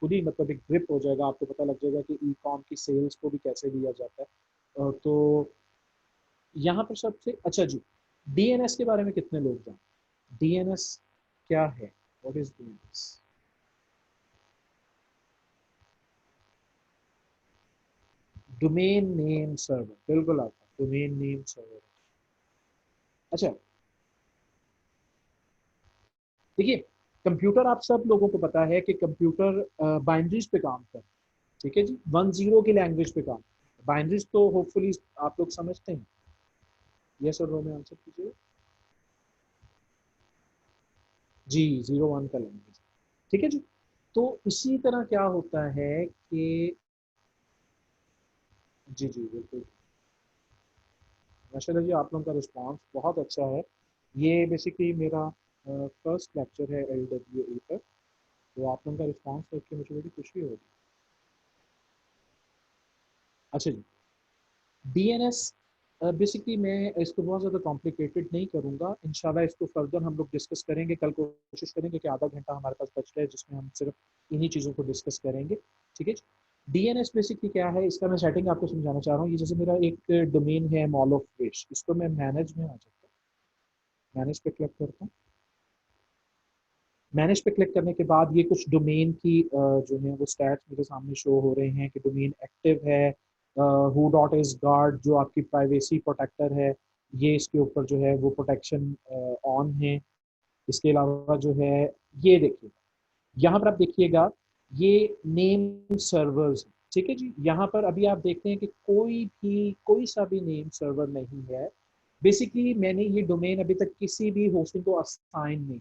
खुद ही मतलब एक ग्रिप हो जाएगा, आपको पता लग जाएगा कि ई कॉम की सेल्स को भी कैसे लिया जाता है। तो यहाँ पर सबसे अच्छा जी, डीएनएस के बारे में कितने लोग जानते? डीएनएस क्या है? What is DNS? Domain name server, बिल्कुल आता है, डोमेन नेम सर्वर। अच्छा देखिए, कंप्यूटर आप सब लोगों को पता है कि कंप्यूटर बाइनरीज पे काम करता है, ठीक है जी, 1 0 की लैंग्वेज पे काम। बाइनरीज तो होपफुली आप लोग समझते हैं। यस और नो में आंसर कीजिए। जी, 0 1 का लैंग्वेज, ठीक है जी। तो इसी तरह क्या होता है कि जी जी बिल्कुल, माशाल्लाह जी, आप लोगों का रिस्पांस बहुत अच्छा है। ये बेसिकली मेरा फर्स्ट लेक्चर है LWE पर, तो आप लोगों का रिस्पांस देख के मुझे बड़ी खुशी होगी। अच्छा जी, डीएनएस बेसिकली मैं इसको बहुत ज़्यादा कॉम्प्लिकेटेड नहीं करूँगा, इंशाल्लाह इसको फर्दर हम लोग डिस्कस करेंगे। कल कोशिश करेंगे कि आधा घंटा हमारे पास बच रहा है जिसमें हम सिर्फ इन्हीं चीज़ों को डिस्कस करेंगे, ठीक है। डीएनएस बेसिकली क्या है, इसका मैं सेटिंग आपको समझाना चाह रहा हूँ। ये जैसे मेरा एक डोमेन है मॉल ऑफ फिश, इसको मैं मैनेज में आ जाता हूँ, मैनेज पे क्लिक करता हूँ। मैनेज पे क्लिक करने के बाद ये कुछ डोमेन की जो है वो स्टैट्स मेरे सामने शो हो रहे हैं कि डोमेन एक्टिव है, हु डॉट इज गार्ड जो आपकी प्राइवेसी प्रोटेक्टर है, ये इसके ऊपर जो है वो प्रोटेक्शन ऑन है। इसके अलावा जो है ये देखिए, यहाँ पर आप देखिएगा ये नेम सर्वर्स, ठीक है जी। यहाँ पर अभी आप देखते हैं कि कोई सा भी नेम सर्वर नहीं है। बेसिकली मैंने ये डोमेन अभी तक किसी भी होस्टिंग को असाइन नहीं।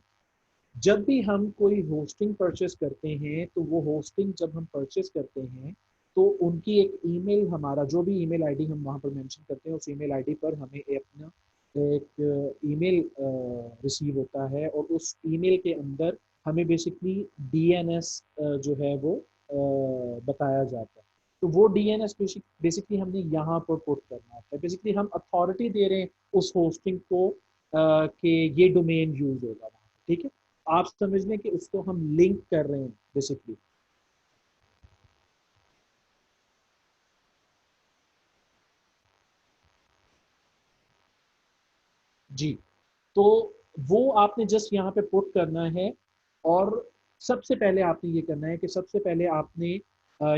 जब भी हम कोई होस्टिंग परचेस करते हैं तो वो होस्टिंग जब हम परचेस करते हैं तो उनकी एक ईमेल, हमारा जो भी ईमेल आईडी हम वहाँ पर मेंशन करते हैं, उस ईमेल आईडी पर हमें अपना एक ईमेल रिसीव होता है और उस ईमेल के अंदर हमें बेसिकली डीएनएस जो है वो बताया जाता है। तो वो डीएनएस बेसिकली हमने यहाँ पर पुट करना है। बेसिकली हम अथॉरिटी दे रहे हैं उस होस्टिंग को कि ये डोमेन यूज होगा वहाँ, ठीक है। आप समझ लें कि उसको हम लिंक कर रहे हैं बेसिकली। जी, तो वो आपने जस्ट यहाँ पे पुट करना है। और सबसे पहले आपने ये करना है कि सबसे पहले आपने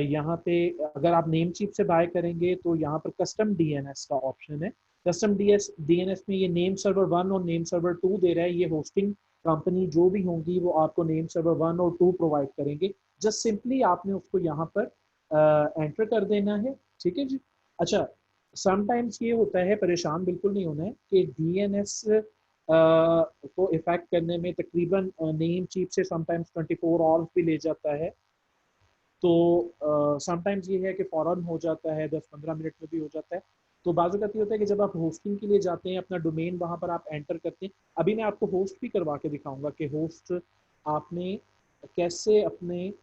यहाँ पे अगर आप नेम चीप से बाय करेंगे तो यहाँ पर कस्टम डीएनएस का ऑप्शन है। कस्टम डीएनएस में ये नेम सर्वर 1 और नेम सर्वर 2 दे रहा है। ये होस्टिंग कंपनी जो भी होंगी वो आपको नेम सर्वर 1 और 2 प्रोवाइड करेंगे। जस्ट सिंपली आपने उसको यहाँ पर एंटर कर देना है, ठीक है जी। अच्छा, समटाइम्स ये होता है, परेशान बिल्कुल नहीं होना है कि डीएनएस को इफेक्ट करने में तकरीबन नेम चीप से समटाइम्स 24 आवर्स भी ले जाता है। तो समटाइम्स ये है कि फ़ौरन हो जाता है, 10 15 मिनट में भी हो जाता है। तो बाज़ ये होता है कि जब आप होस्टिंग के लिए जाते हैं, अपना डोमेन वहाँ पर आप एंटर करते हैं। अभी मैं आपको होस्ट भी करवा के दिखाऊंगा कि होस्ट आपने कैसे अपने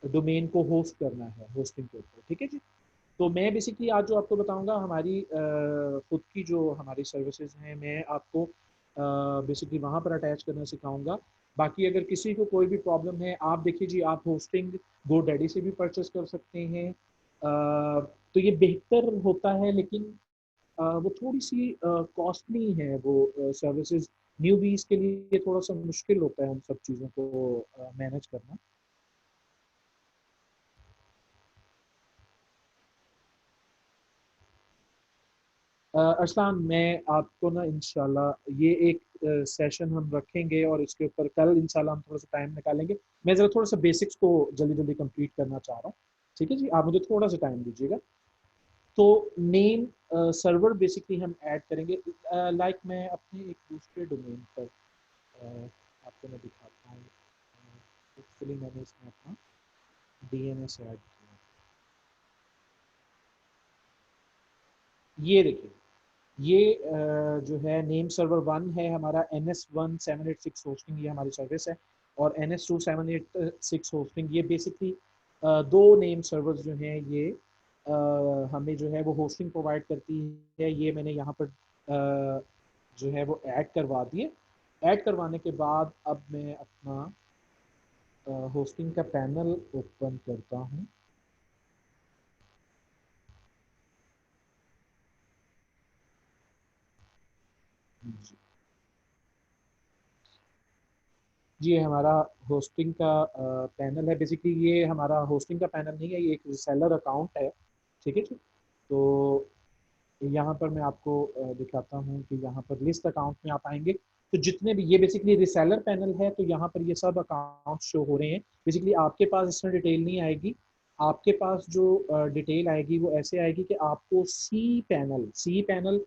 डोमेन को होस्ट करना है होस्टिंग के ऊपर, ठीक है जी। तो मैं बेसिकली आज जो आपको बताऊंगा हमारी खुद की जो हमारी सर्विसेज हैं, मैं आपको बेसिकली वहाँ पर अटैच करना सिखाऊंगा। बाकी अगर किसी को कोई भी प्रॉब्लम है, आप देखिए जी, आप होस्टिंग GoDaddy से भी परचेस कर सकते हैं। तो ये बेहतर होता है, लेकिन वो थोड़ी सी कॉस्टली है वो सर्विसेज। न्यूबीज के लिए थोड़ा सा मुश्किल होता है उन सब चीज़ों को मैनेज करना। अरसलान, मैं आपको ना इंशाल्लाह ये एक सेशन हम रखेंगे और इसके ऊपर कल इंशाल्लाह हम थोड़ा सा टाइम निकालेंगे। मैं ज़रा थोड़ा सा बेसिक्स को जल्दी जल्दी कंप्लीट करना चाह रहा हूँ, ठीक है जी। आप मुझे थोड़ा सा टाइम दीजिएगा। तो नेम सर्वर बेसिकली हम ऐड करेंगे। लाइक मैं अपने एक दूसरे डोमेन पर आपको मैं दिखाता हूँ। एक्चुअली मैंने इसमें अपना डीएनएस ऐड किया। ये देखिए, ये जो है नेम सर्वर 1 है हमारा, NS1786 होस्टिंग, ये हमारी सर्विस है। और NS2786 होस्टिंग, ये बेसिकली दो नेम सर्वर्स जो हैं ये हमें जो है वो होस्टिंग प्रोवाइड करती है। ये मैंने यहाँ पर जो है वो ऐड करवा दिए। ऐड करवाने के बाद अब मैं अपना होस्टिंग का पैनल ओपन करता हूँ। जी, ये हमारा होस्टिंग का पैनल है। बेसिकली ये हमारा होस्टिंग का पैनल नहीं है, ये एक रिसेलर अकाउंट है। ठीक है जी। तो यहाँ पर मैं आपको दिखाता हूँ कि यहाँ पर लिस्ट अकाउंट में आप आएंगे तो जितने भी, ये बेसिकली रिसेलर पैनल है, तो यहाँ पर ये सब अकाउंट शो हो रहे हैं। बेसिकली आपके पास इसमें डिटेल नहीं आएगी। आपके पास जो डिटेल आएगी वो ऐसे आएगी कि आपको सी पैनल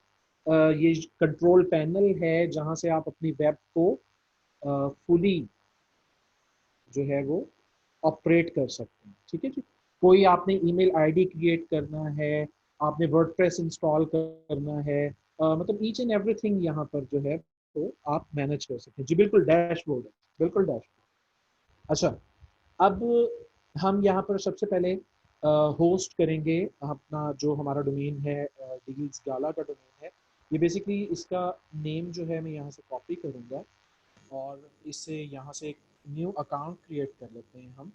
ये कंट्रोल पैनल है जहाँ से आप अपनी वेब को फुली जो है वो ऑपरेट कर सकते हैं। ठीक है जी। कोई आपने ईमेल आईडी क्रिएट करना है, आपने वर्डप्रेस इंस्टॉल करना है, मतलब ईच एंड एवरीथिंग यहाँ पर जो है तो आप मैनेज कर सकते हैं जी। बिल्कुल डैशबोर्ड है, बिल्कुल डैशबोर्ड। अच्छा, अब हम यहाँ पर सबसे पहले होस्ट करेंगे अपना जो हमारा डोमेन है, डील्स गाला का डोमेन है। ये बेसिकली इसका नेम जो है मैं यहाँ से कॉपी करूँगा और इससे यहाँ से एक न्यू अकाउंट क्रिएट कर लेते हैं हम।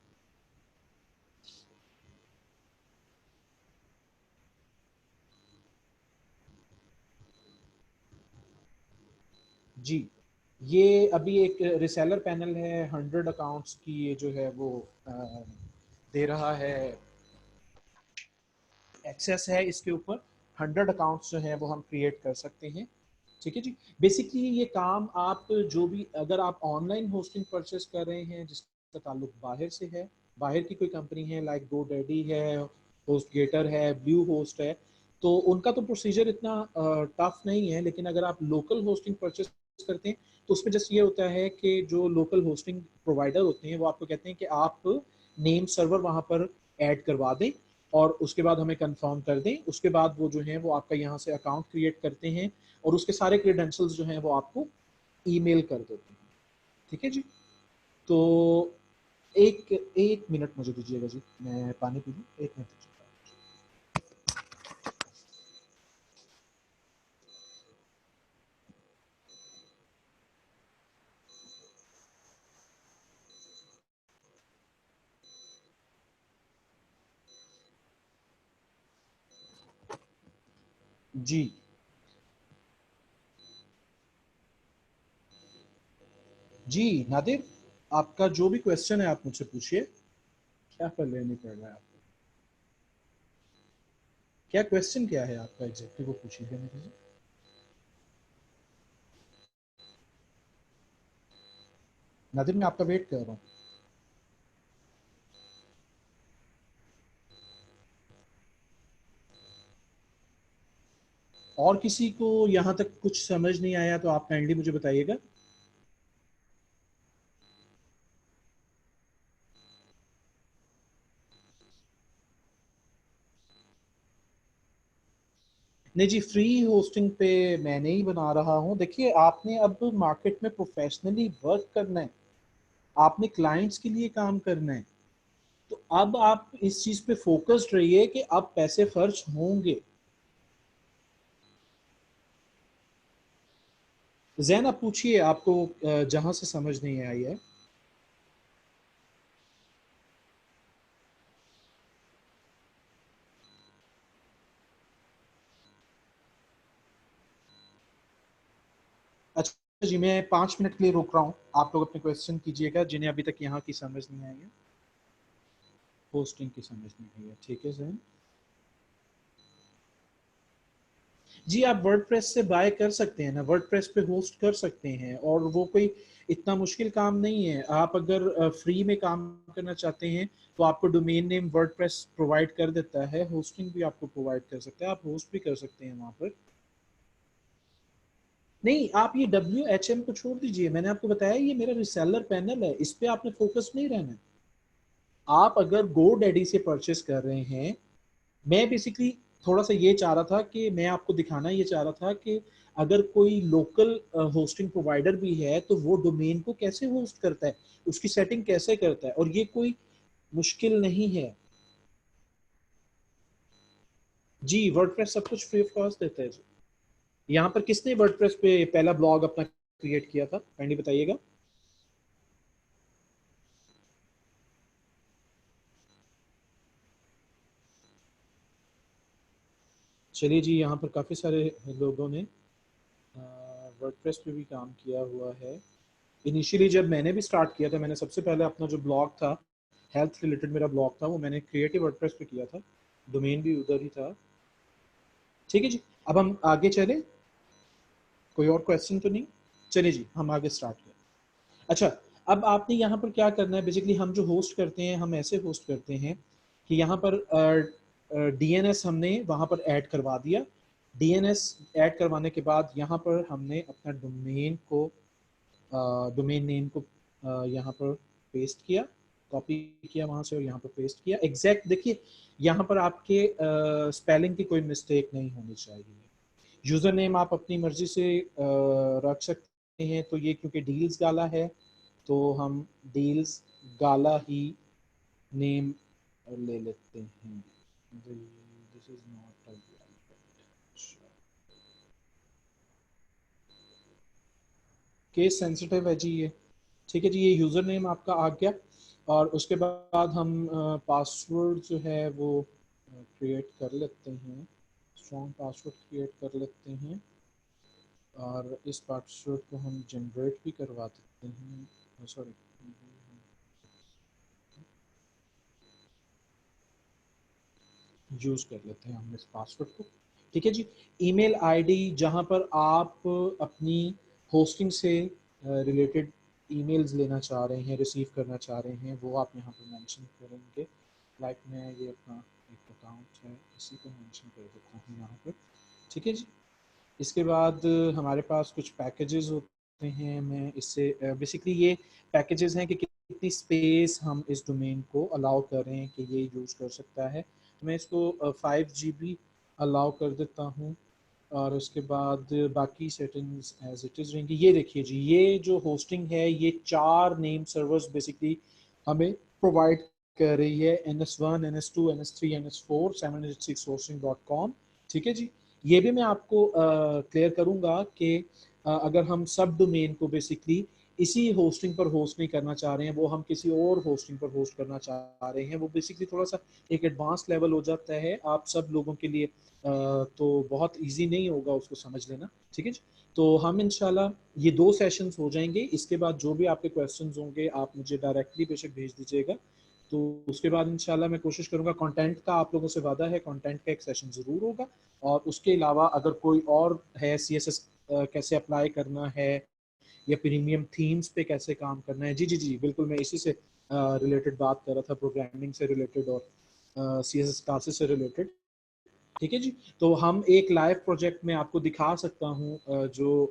जी, ये अभी एक रिसेलर पैनल है, 100 अकाउंट्स की ये जो है वो दे रहा है, एक्सेस है इसके ऊपर। 100 अकाउंट्स जो है वो हम क्रिएट कर सकते हैं। ठीक है जी। बेसिकली ये काम आप जो भी, अगर आप ऑनलाइन होस्टिंग परचेस कर रहे हैं जिसका ताल्लुक बाहर से है, बाहर की कोई कंपनी है लाइक GoDaddy है, HostGator है, ब्लू होस्ट है, तो उनका तो प्रोसीजर इतना टफ नहीं है। लेकिन अगर आप लोकल होस्टिंग परचेस करते हैं तो उसमें जस्ट ये होता है कि जो लोकल होस्टिंग प्रोवाइडर होते हैं वो आपको कहते हैं कि आप नेम सर्वर वहाँ पर ऐड करवा दें और उसके बाद हमें कंफर्म कर दें। उसके बाद वो जो है वो आपका यहाँ से अकाउंट क्रिएट करते हैं और उसके सारे क्रेडेंशियल्स जो हैं वो आपको ईमेल कर देते हैं। ठीक है जी। तो एक एक मिनट मुझे दीजिएगा जी, मैं पानी पी लूँ, एक मिनट दीजिएगा। जी जी नादिर, आपका जो भी क्वेश्चन है आप मुझसे पूछिए। क्या कर लेने पड़ रहा है आपको? क्या क्वेश्चन क्या है आपका एग्जैक्टली, वो पूछिएगा मेरे से। नादिर मैं आपका वेट कर रहा हूँ। और किसी को यहाँ तक कुछ समझ नहीं आया तो आप काइंडली मुझे बताइएगा। नहीं जी, फ्री होस्टिंग पे मैं नहीं बना रहा हूँ। देखिए, आपने अब मार्केट में प्रोफेशनली वर्क करना है, आपने क्लाइंट्स के लिए काम करना है, तो अब आप इस चीज पे फोकस्ड रहिए कि अब पैसे खर्च होंगे। जैन आप पूछिए, आपको जहां से समझ नहीं आई है। अच्छा जी, मैं 5 मिनट के लिए रोक रहा हूँ, आप लोग अपने क्वेश्चन कीजिएगा जिन्हें अभी तक यहाँ की समझ नहीं आई है, होस्टिंग की समझ नहीं आई है। ठीक है जैन जी, आप वर्डप्रेस से बाय कर सकते हैं ना, वर्डप्रेस पे होस्ट कर सकते हैं और वो कोई इतना मुश्किल काम नहीं है। आप अगर फ्री में काम करना चाहते हैं तो आपको डोमेन नेम वर्डप्रेस प्रोवाइड कर देता है, होस्टिंग भी आपको प्रोवाइड कर सकता है, आप होस्ट भी कर सकते हैं वहां पर। नहीं, आप ये WHM को छोड़ दीजिए, मैंने आपको बताया ये मेरा रिसेलर पैनल है, इस पे आपने फोकस नहीं रहना है। आप अगर GoDaddy से परचेस कर रहे हैं, मैं बेसिकली थोड़ा सा ये चाह रहा था कि मैं आपको दिखाना ये चाह रहा था कि अगर कोई लोकल होस्टिंग प्रोवाइडर भी है तो वो डोमेन को कैसे होस्ट करता है, उसकी सेटिंग कैसे करता है, और ये कोई मुश्किल नहीं है जी। वर्डप्रेस सब कुछ फ्री ऑफ कॉस्ट देता है जी। यहाँ पर किसने वर्डप्रेस पे पहला ब्लॉग अपना क्रिएट किया था, काइंडली बताइएगा। चलिए जी, यहाँ पर काफ़ी सारे लोगों ने वर्डप्रेस पे भी काम किया हुआ है। इनिशियली जब मैंने भी स्टार्ट किया था, मैंने सबसे पहले अपना जो ब्लॉग था, हेल्थ रिलेटेड मेरा ब्लॉग था, वो मैंने क्रिएटिव वर्डप्रेस पे किया था, डोमेन भी उधर ही था। ठीक है जी, अब हम आगे चले, कोई और क्वेश्चन तो नहीं? चलिए जी, हम आगे स्टार्ट करें। अच्छा, अब आपने यहाँ पर क्या करना है, बेसिकली हम जो होस्ट करते हैं हम ऐसे होस्ट करते हैं कि यहाँ पर डीएनएस हमने वहाँ पर ऐड करवा दिया। डीएनएस ऐड करवाने के बाद यहाँ पर हमने अपना डोमेन को, डोमेन नेम को यहाँ पर पेस्ट किया, कॉपी किया वहाँ से और यहाँ पर पेस्ट किया। एग्जैक्ट देखिए, यहाँ पर आपके स्पेलिंग की कोई मिस्टेक नहीं होनी चाहिए। यूज़र नेम आप अपनी मर्जी से रख सकते हैं, तो ये क्योंकि डील्स गाला है तो हम डील्स गाला ही नेम ले लेते हैं। This is not case sensitive है जी ये। ठीक है जी, ये यूज़र नेम आपका आ गया, और उसके बाद हम पासवर्ड जो है वो क्रिएट कर लेते हैं, स्ट्रॉन्ग पासवर्ड क्रिएट कर लेते हैं, और इस पासवर्ड को हम जनरेट भी करवा देते हैं। सॉरी, यूज़ कर लेते हैं हम इस पासवर्ड को। ठीक है जी, ईमेल आईडी जहां पर आप अपनी होस्टिंग से रिलेटेड ईमेल्स लेना चाह रहे हैं, रिसीव करना चाह रहे हैं, वो आप यहाँ पर मेंशन करेंगे। लाइक मैं ये अपना एक अकाउंट है, इसी को मेंशन कर देता हूँ यहाँ पर। ठीक है जी, इसके बाद हमारे पास कुछ पैकेजेस होते हैं। मैं इससे बेसिकली ये पैकेजेस हैं कि कितनी स्पेस हम इस डोमेन को अलाउ कर रहे हैं कि ये यूज़ कर सकता है। तो मैं इसको 5 GB अलाउ कर देता हूँ, और उसके बाद बाकी सेटिंग्स एज इट इज़ रहेंगी। ये देखिए जी, ये जो होस्टिंग है ये 4 नेम सर्वर्स बेसिकली हमें प्रोवाइड कर रही है, NS1, NS2, NS3, NS4, 786hosting.com। ठीक है जी, ये भी मैं आपको क्लियर करूंगा कि अगर हम सब डोमेन को बेसिकली इसी होस्टिंग पर होस्ट नहीं करना चाह रहे हैं, वो हम किसी और होस्टिंग पर होस्ट करना चाह रहे हैं, वो बेसिकली थोड़ा सा एक एडवांस लेवल हो जाता है आप सब लोगों के लिए, तो बहुत इजी नहीं होगा उसको समझ लेना। ठीक है जी, तो हम इंशाल्लाह ये 2 सेशंस हो जाएंगे, इसके बाद जो भी आपके क्वेश्चंस होंगे आप मुझे डायरेक्टली बेशक भेज दीजिएगा। तो उसके बाद इंशाल्लाह मैं कोशिश करूंगा, कंटेंट का आप लोगों से वादा है, कंटेंट का एक सेशन ज़रूर होगा। और उसके अलावा अगर कोई और है, CSS कैसे अप्लाई करना है, या प्रीमियम थीम्स पे कैसे काम करना है, जी जी जी बिल्कुल, मैं इसी से रिलेटेड बात कर रहा था, प्रोग्रामिंग से रिलेटेड और CSS क्लासेस से रिलेटेड। ठीक है जी, तो हम एक लाइव प्रोजेक्ट में आपको दिखा सकता हूँ जो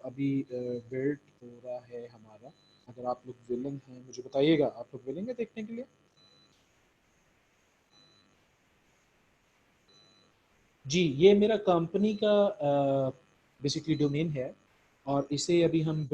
अभी बिल्ड हो रहा है हमारा। अगर आप लोग विलिंग हैं मुझे बताइएगा, आप लोग विलिंग है देखने के लिए? जी, ये मेरा कंपनी का बेसिकली डोमेन है, और इसे अभी हम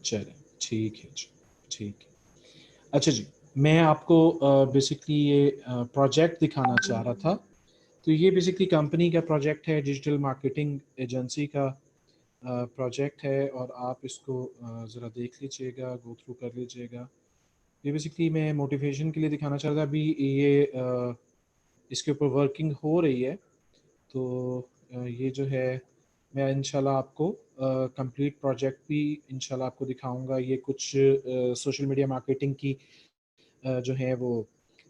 चलें, ठीक है जी, ठीक है। अच्छा जी, मैं आपको बेसिकली ये प्रोजेक्ट दिखाना चाह रहा था। तो ये बेसिकली कंपनी का प्रोजेक्ट है, डिजिटल मार्केटिंग एजेंसी का प्रोजेक्ट है, और आप इसको ज़रा देख लीजिएगा, गो थ्रू कर लीजिएगा। ये बेसिकली मैं मोटिवेशन के लिए दिखाना चाह रहा था। अभी ये इसके ऊपर वर्किंग हो रही है, तो ये जो है मैं इंशाल्लाह आपको कंप्लीट प्रोजेक्ट भी इंशाल्लाह आपको दिखाऊंगा। ये कुछ सोशल मीडिया मार्केटिंग की जो है वो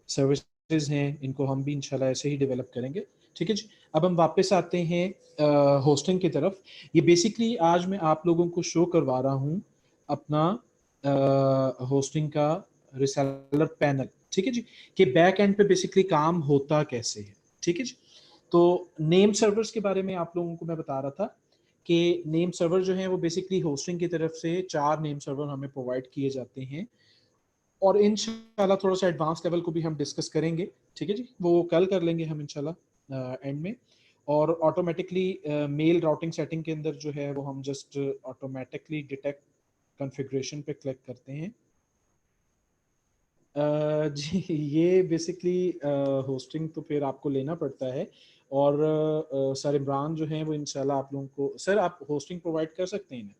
सर्विसेज हैं, इनको हम भी इंशाल्लाह ऐसे ही डेवलप करेंगे। ठीक है जी। अब हम वापस आते हैं होस्टिंग की तरफ। ये बेसिकली आज मैं आप लोगों को शो करवा रहा हूँ अपना होस्टिंग का रिसेलर पैनल। ठीक है जी, कि बैक एंड पे बेसिकली काम होता कैसे है। ठीक है जी। तो नेम सर्वर्स के बारे में आप लोगों को मैं बता रहा था कि नेम सर्वर जो है वो बेसिकली होस्टिंग की तरफ से 4 नेम सर्वर हमें प्रोवाइड किए जाते हैं, और इंशाल्लाह थोड़ा सा एडवांस लेवल को भी हम डिस्कस करेंगे। ठीक है जी, वो कल कर लेंगे हम इंशाल्लाह एंड में। और ऑटोमेटिकली मेल राउटिंग सेटिंग के अंदर जो है वो हम जस्ट ऑटोमेटिकली डिटेक्ट कॉन्फ़िगरेशन पे क्लिक करते हैं। जी, ये बेसिकली होस्टिंग तो फिर आपको लेना पड़ता है, और सर इमरान जो हैं वो इंशाल्लाह आप लोगों को, सर आप होस्टिंग प्रोवाइड कर सकते हैं इन्हें?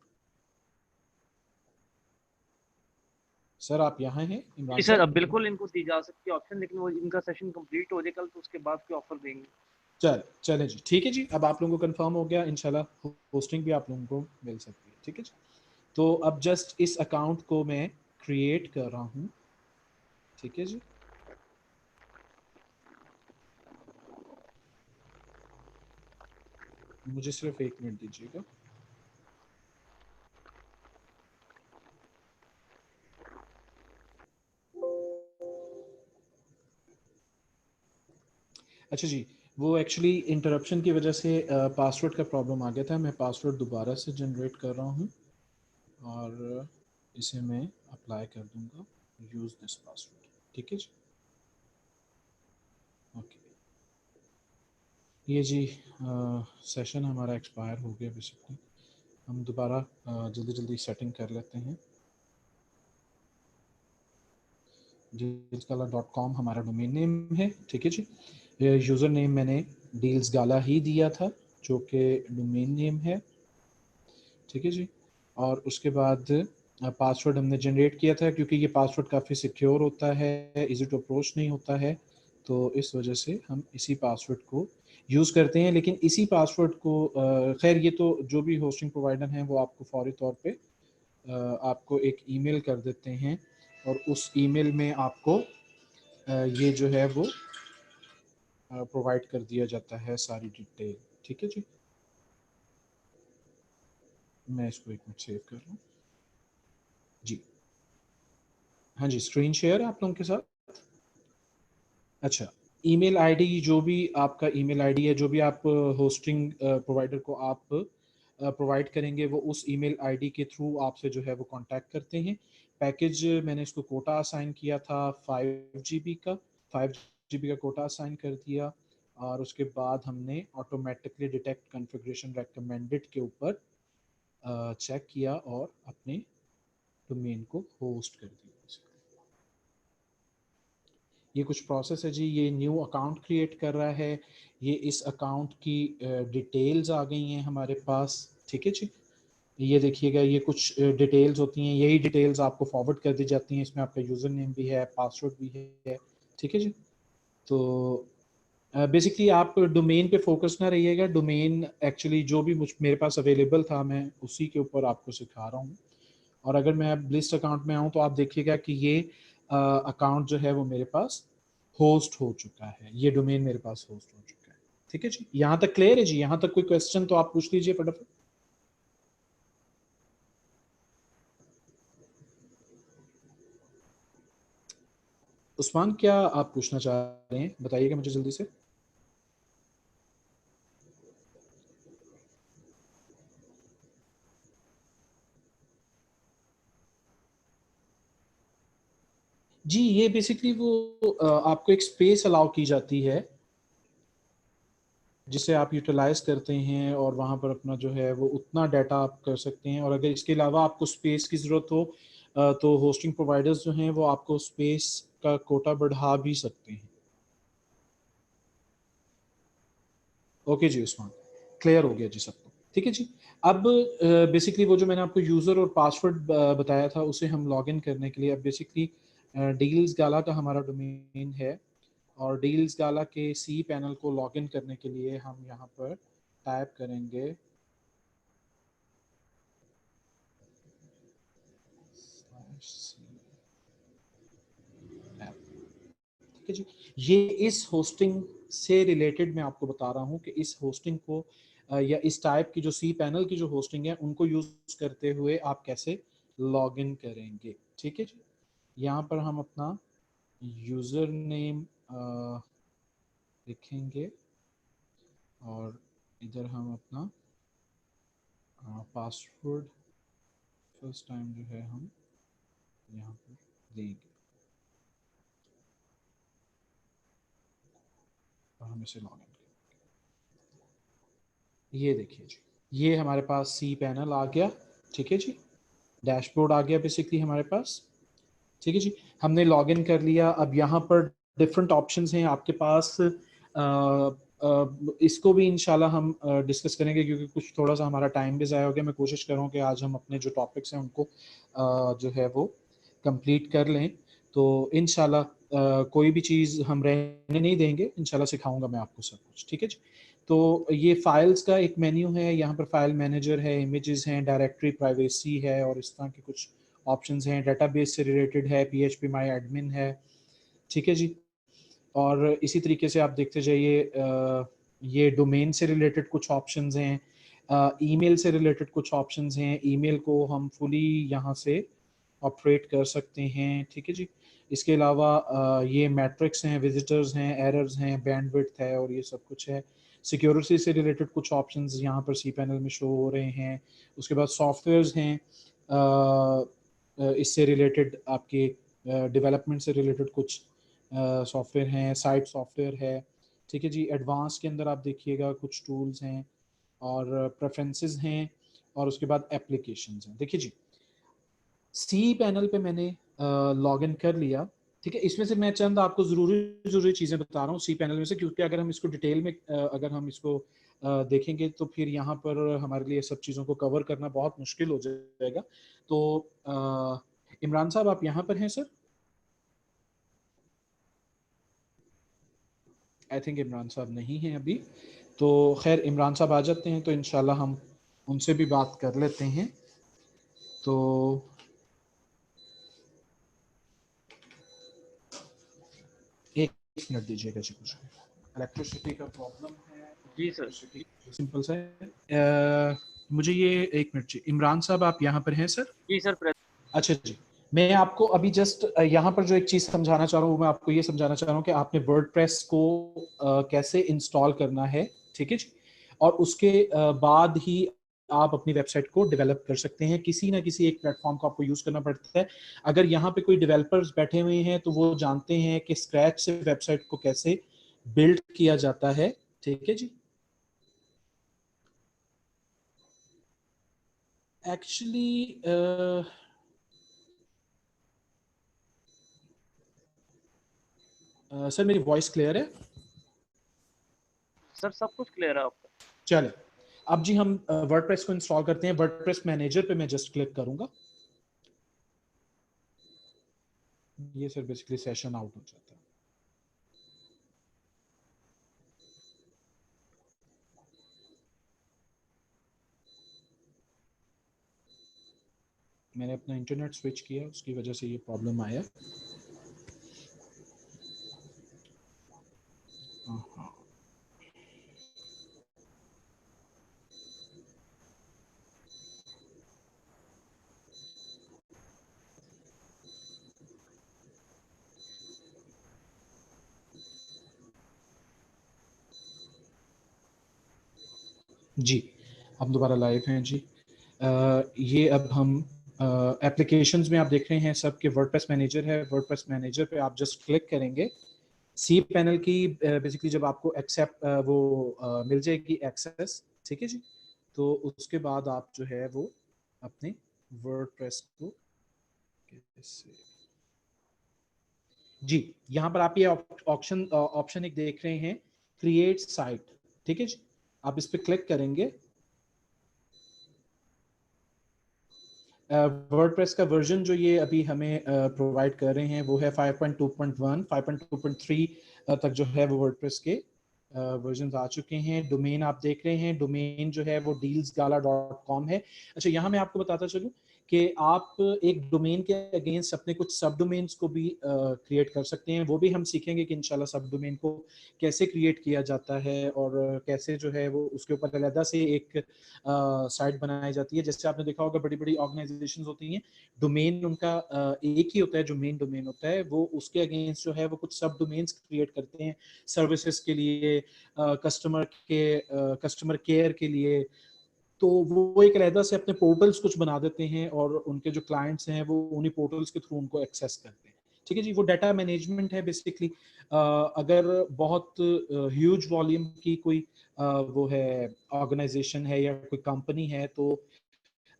सर आप यहाँ हैं जी इमरान सर, साहब? अब बिल्कुल इनको दी जा सकती है ऑप्शन, लेकिन वो इनका सेशन कंप्लीट हो जाए कल, तो उसके बाद के ऑफर देंगे। चले जी, ठीक है जी। अब आप लोगों को कंफर्म हो गया, इंशाल्लाह होस्टिंग भी आप लोगों को मिल सकती है। ठीक है जी। तो अब जस्ट इस अकाउंट को मैं क्रिएट कर रहा हूँ। ठीक है जी। मुझे सिर्फ 1 मिनट दीजिएगा। अच्छा जी, वो एक्चुअली इंटरप्शन की वजह से पासवर्ड का प्रॉब्लम आ गया था। मैं पासवर्ड दोबारा से जनरेट कर रहा हूँ, और इसे मैं अप्लाई कर दूंगा, यूज़ दिस पासवर्ड। ठीक है जी। ओके, ये जी सेशन हमारा एक्सपायर हो गया बेसिकली। हम दोबारा जल्दी जल्दी सेटिंग कर लेते हैं। dealsgala.com हमारा डोमेन नेम है। ठीक है जी। यूज़र नेम मैंने डील्स गाला ही दिया था, जो कि डोमेन नेम है। ठीक है जी। और उसके बाद पासवर्ड हमने जनरेट किया था, क्योंकि ये पासवर्ड काफ़ी सिक्योर होता है, इजी टू अप्रोच नहीं होता है, तो इस वजह से हम इसी पासवर्ड को यूज़ करते हैं। लेकिन इसी पासवर्ड को खैर ये तो जो भी होस्टिंग प्रोवाइडर हैं वो आपको फौरी तौर पे आपको एक ईमेल कर देते हैं, और उस ईमेल में आपको ये जो है वो प्रोवाइड कर दिया जाता है सारी डिटेल। ठीक है जी। मैं इसको 1 मिनट सेव कर लूँ जी। हाँ जी, स्क्रीन शेयर है आप लोगों के साथ। अच्छा, ईमेल आईडी, जो भी आपका ईमेल आईडी है, जो भी आप होस्टिंग प्रोवाइडर को आप प्रोवाइड करेंगे, वो उस ईमेल आईडी के थ्रू आपसे जो है वो कांटेक्ट करते हैं। पैकेज मैंने इसको कोटा असाइन किया था 5 GB का, 5 GB का कोटा असाइन कर दिया, और उसके बाद हमने ऑटोमेटिकली डिटेक्ट कॉन्फ़िगरेशन रेकमेंडेड के ऊपर चेक किया और अपने डोमेन को होस्ट कर दिया। ये कुछ प्रोसेस है जी। ये न्यू अकाउंट क्रिएट कर रहा है। ये इस अकाउंट की डिटेल्स आ गई हैं हमारे पास। ठीक है जी। ये देखिएगा, ये कुछ डिटेल्स होती हैं, यही डिटेल्स आपको फॉरवर्ड कर दी जाती हैं। इसमें आपका यूज़र नेम भी है, पासवर्ड भी है। ठीक है जी। तो बेसिकली आप डोमेन पे फोकस ना रहिएगा। डोमेन एक्चुअली जो भी मेरे पास अवेलेबल था, मैं उसी के ऊपर आपको सिखा रहा हूँ। और अगर मैं अब लिस्ट अकाउंट में आऊँ, तो आप देखिएगा कि ये अकाउंट जो है वो मेरे पास होस्ट हो चुका है। ये डोमेन मेरे पास होस्ट हो चुका है। ठीक है जी। यहाँ तक क्लियर है जी? यहाँ तक कोई क्वेश्चन तो आप पूछ लीजिए फटाफट। उस्मान, क्या आप पूछना चाह रहे हैं? बताइएगा मुझे जल्दी से। जी, ये बेसिकली वो आपको एक स्पेस अलाउ की जाती है जिसे आप यूटिलाइज करते हैं और वहाँ पर अपना जो है वो उतना डाटा आप कर सकते हैं। और अगर इसके अलावा आपको स्पेस की ज़रूरत हो तो होस्टिंग प्रोवाइडर्स जो हैं वो आपको स्पेस का कोटा बढ़ा भी सकते हैं। ओके जी उस्मान, क्लियर हो गया जी सबको, ठीक है जी। अब बेसिकली वो जो मैंने आपको यूज़र और पासवर्ड बताया था उसे हम लॉगिन करने के लिए अब बेसिकली डील्स गाला का हमारा डोमेन है और डील्स गाला के सी पैनल को लॉगिन करने के लिए हम यहाँ पर टाइप करेंगे ठीक है जी। ये इस होस्टिंग से रिलेटेड मैं आपको बता रहा हूँ कि इस होस्टिंग को या इस टाइप की जो सी पैनल की जो होस्टिंग है उनको यूज करते हुए आप कैसे लॉगिन करेंगे, ठीक है जी। यहाँ पर हम अपना यूजर नेम लिखेंगे और इधर हम अपना पासवर्ड फर्स्ट टाइम जो है हम यहाँ पर देंगे और हम इसे लॉगिन करेंगे। ये देखिए जी, ये हमारे पास सी पैनल आ गया, ठीक है जी। डैशबोर्ड आ गया बेसिकली हमारे पास, ठीक है जी। हमने लॉगिन कर लिया। अब यहाँ पर डिफरेंट ऑप्शंस हैं आपके पास। इसको भी इंशाल्लाह हम डिस्कस करेंगे क्योंकि कुछ थोड़ा सा हमारा टाइम भी ज़ाया हो गया। मैं कोशिश कर रहा हूँ कि आज हम अपने जो टॉपिक्स हैं उनको जो है वो कंप्लीट कर लें। तो इंशाल्लाह कोई भी चीज़ हम रहने नहीं देंगे, इंशाल्लाह सिखाऊंगा मैं आपको सब कुछ, ठीक है जी। तो ये फाइल्स का एक मेन्यू है, यहाँ पर फाइल मैनेजर है, इमेजेस हैं, डायरेक्टरी प्राइवेसी है और इस तरह के कुछ ऑप्शंस हैं। डेटाबेस से रिलेटेड है, PHP माई एडमिन है, ठीक है जी। और इसी तरीके से आप देखते जाइए ये डोमेन से रिलेटेड कुछ ऑप्शंस हैं, ईमेल से रिलेटेड कुछ ऑप्शंस हैं। ईमेल को हम फुली यहाँ से ऑपरेट कर सकते हैं, ठीक है जी। इसके अलावा ये मैट्रिक्स हैं, विजिटर्स हैं, एरर्स हैं, बैंडविड्थ है और ये सब कुछ है। सिक्योरिटी से रिलेटेड कुछ ऑप्शंस यहाँ पर सी पैनल में शो हो रहे हैं। उसके बाद सॉफ्टवेयर्स हैं, इससे रिलेटेड आपके डेवलपमेंट से रिलेटेड कुछ सॉफ्टवेयर हैं, साइट सॉफ्टवेयर है, ठीक है जी। एडवांस के अंदर आप देखिएगा कुछ टूल्स हैं और प्रेफरेंसेस हैं और उसके बाद एप्लीकेशंस हैं। देखिए जी, सी पैनल पे मैंने लॉगिन कर लिया, ठीक है। इसमें से मैं चंद आपको ज़रूरी चीज़ें बता रहा हूँ सी पैनल में से, क्योंकि अगर हम इसको डिटेल में अगर हम इसको देखेंगे तो फिर यहाँ पर हमारे लिए सब चीज़ों को कवर करना बहुत मुश्किल हो जाएगा। तो इमरान साहब आप यहाँ पर हैं सर? आई थिंक इमरान साहब नहीं हैं अभी। तो खैर इमरान साहब आ जाते हैं तो इंशाल्लाह हम उनसे भी बात कर लेते हैं। तो एक मिनट दीजिएगा जी, कुछ इलेक्ट्रिसिटी का प्रॉब्लम है। जी सर। इलेक्ट्रिसिटी सिंपल सा है। मुझे ये एक मिनट जी, इमरान साहब आप यहाँ पर हैं सर? जी सर। अच्छा जी, मैं आपको अभी जस्ट यहाँ पर जो एक चीज़ समझाना चाह रहा हूँ, मैं आपको ये समझाना चाह रहा हूँ कि आपने वर्डप्रेस को कैसे इंस्टॉल करना है, ठीक है जी। और उसके बाद ही आप अपनी वेबसाइट को डेवलप कर सकते हैं। किसी ना किसी एक प्लेटफॉर्म को आपको यूज करना पड़ता है। अगर यहाँ पे कोई डेवलपर्स बैठे हुए हैं तो वो जानते हैं कि स्क्रैच से वेबसाइट को कैसे बिल्ड किया जाता है, ठीक है जी। एक्चुअली सर मेरी वॉइस क्लियर है? सर सब कुछ क्लियर है आपका? चले, अब जी हम वर्डप्रेस को इंस्टॉल करते हैं। वर्डप्रेस मैनेजर पे मैं जस्ट क्लिक करूंगा। ये सर बेसिकली सेशन आउट हो जाता है। मैंने अपना इंटरनेट स्विच किया, उसकी वजह से ये प्रॉब्लम आया। हाँ, जी हम दोबारा लाइव हैं जी। ये अब हम एप्लीकेशंस में आप देख रहे हैं सब के वर्डप्रेस मैनेजर है। वर्डप्रेस मैनेजर पे आप जस्ट क्लिक करेंगे, सी पैनल की बेसिकली जब आपको एक्सेप्ट वो मिल जाएगी एक्सेस, ठीक है जी, तो उसके बाद आप जो है वो अपने वर्डप्रेस को कैसे जी, यहाँ पर आप ये ऑप्शन एक देख रहे हैं, क्रिएट साइट, ठीक है जी, आप इस पे क्लिक करेंगे। वर्डप्रेस का वर्जन जो ये अभी हमें प्रोवाइड कर रहे हैं वो है 5.2.1, 5.2.3 तक जो है वो वर्डप्रेस के वर्जन आ चुके हैं। डोमेन आप देख रहे हैं, डोमेन जो है वो dealsgala.com है। अच्छा, यहाँ मैं आपको बताता चलूँ कि आप एक डोमेन के अगेंस्ट अपने कुछ सब डोमेन्स को भी क्रिएट कर सकते हैं। वो भी हम सीखेंगे कि इंशाल्लाह सब डोमेन को कैसे क्रिएट किया जाता है और कैसे जो है वो उसके ऊपर अलग से एक साइट बनाई जाती है। जैसे आपने देखा होगा बड़ी बड़ी ऑर्गेनाइजेशंस होती हैं, डोमेन उनका एक ही होता है, जो मेन डोमेन होता है वो उसके अगेंस्ट जो है वो कुछ सब डोमेन्स क्रिएट करते हैं सर्विसेज के लिए, कस्टमर केयर के लिए। तो वो एक अलहदा से अपने पोर्टल्स कुछ बना देते हैं और उनके जो क्लाइंट्स हैं वो उन्हीं पोर्टल्स के थ्रू उनको एक्सेस करते हैं, ठीक है जी। वो डाटा मैनेजमेंट है बेसिकली। अगर बहुत ह्यूज वॉल्यूम की कोई वो है ऑर्गेनाइजेशन है या कोई कंपनी है, तो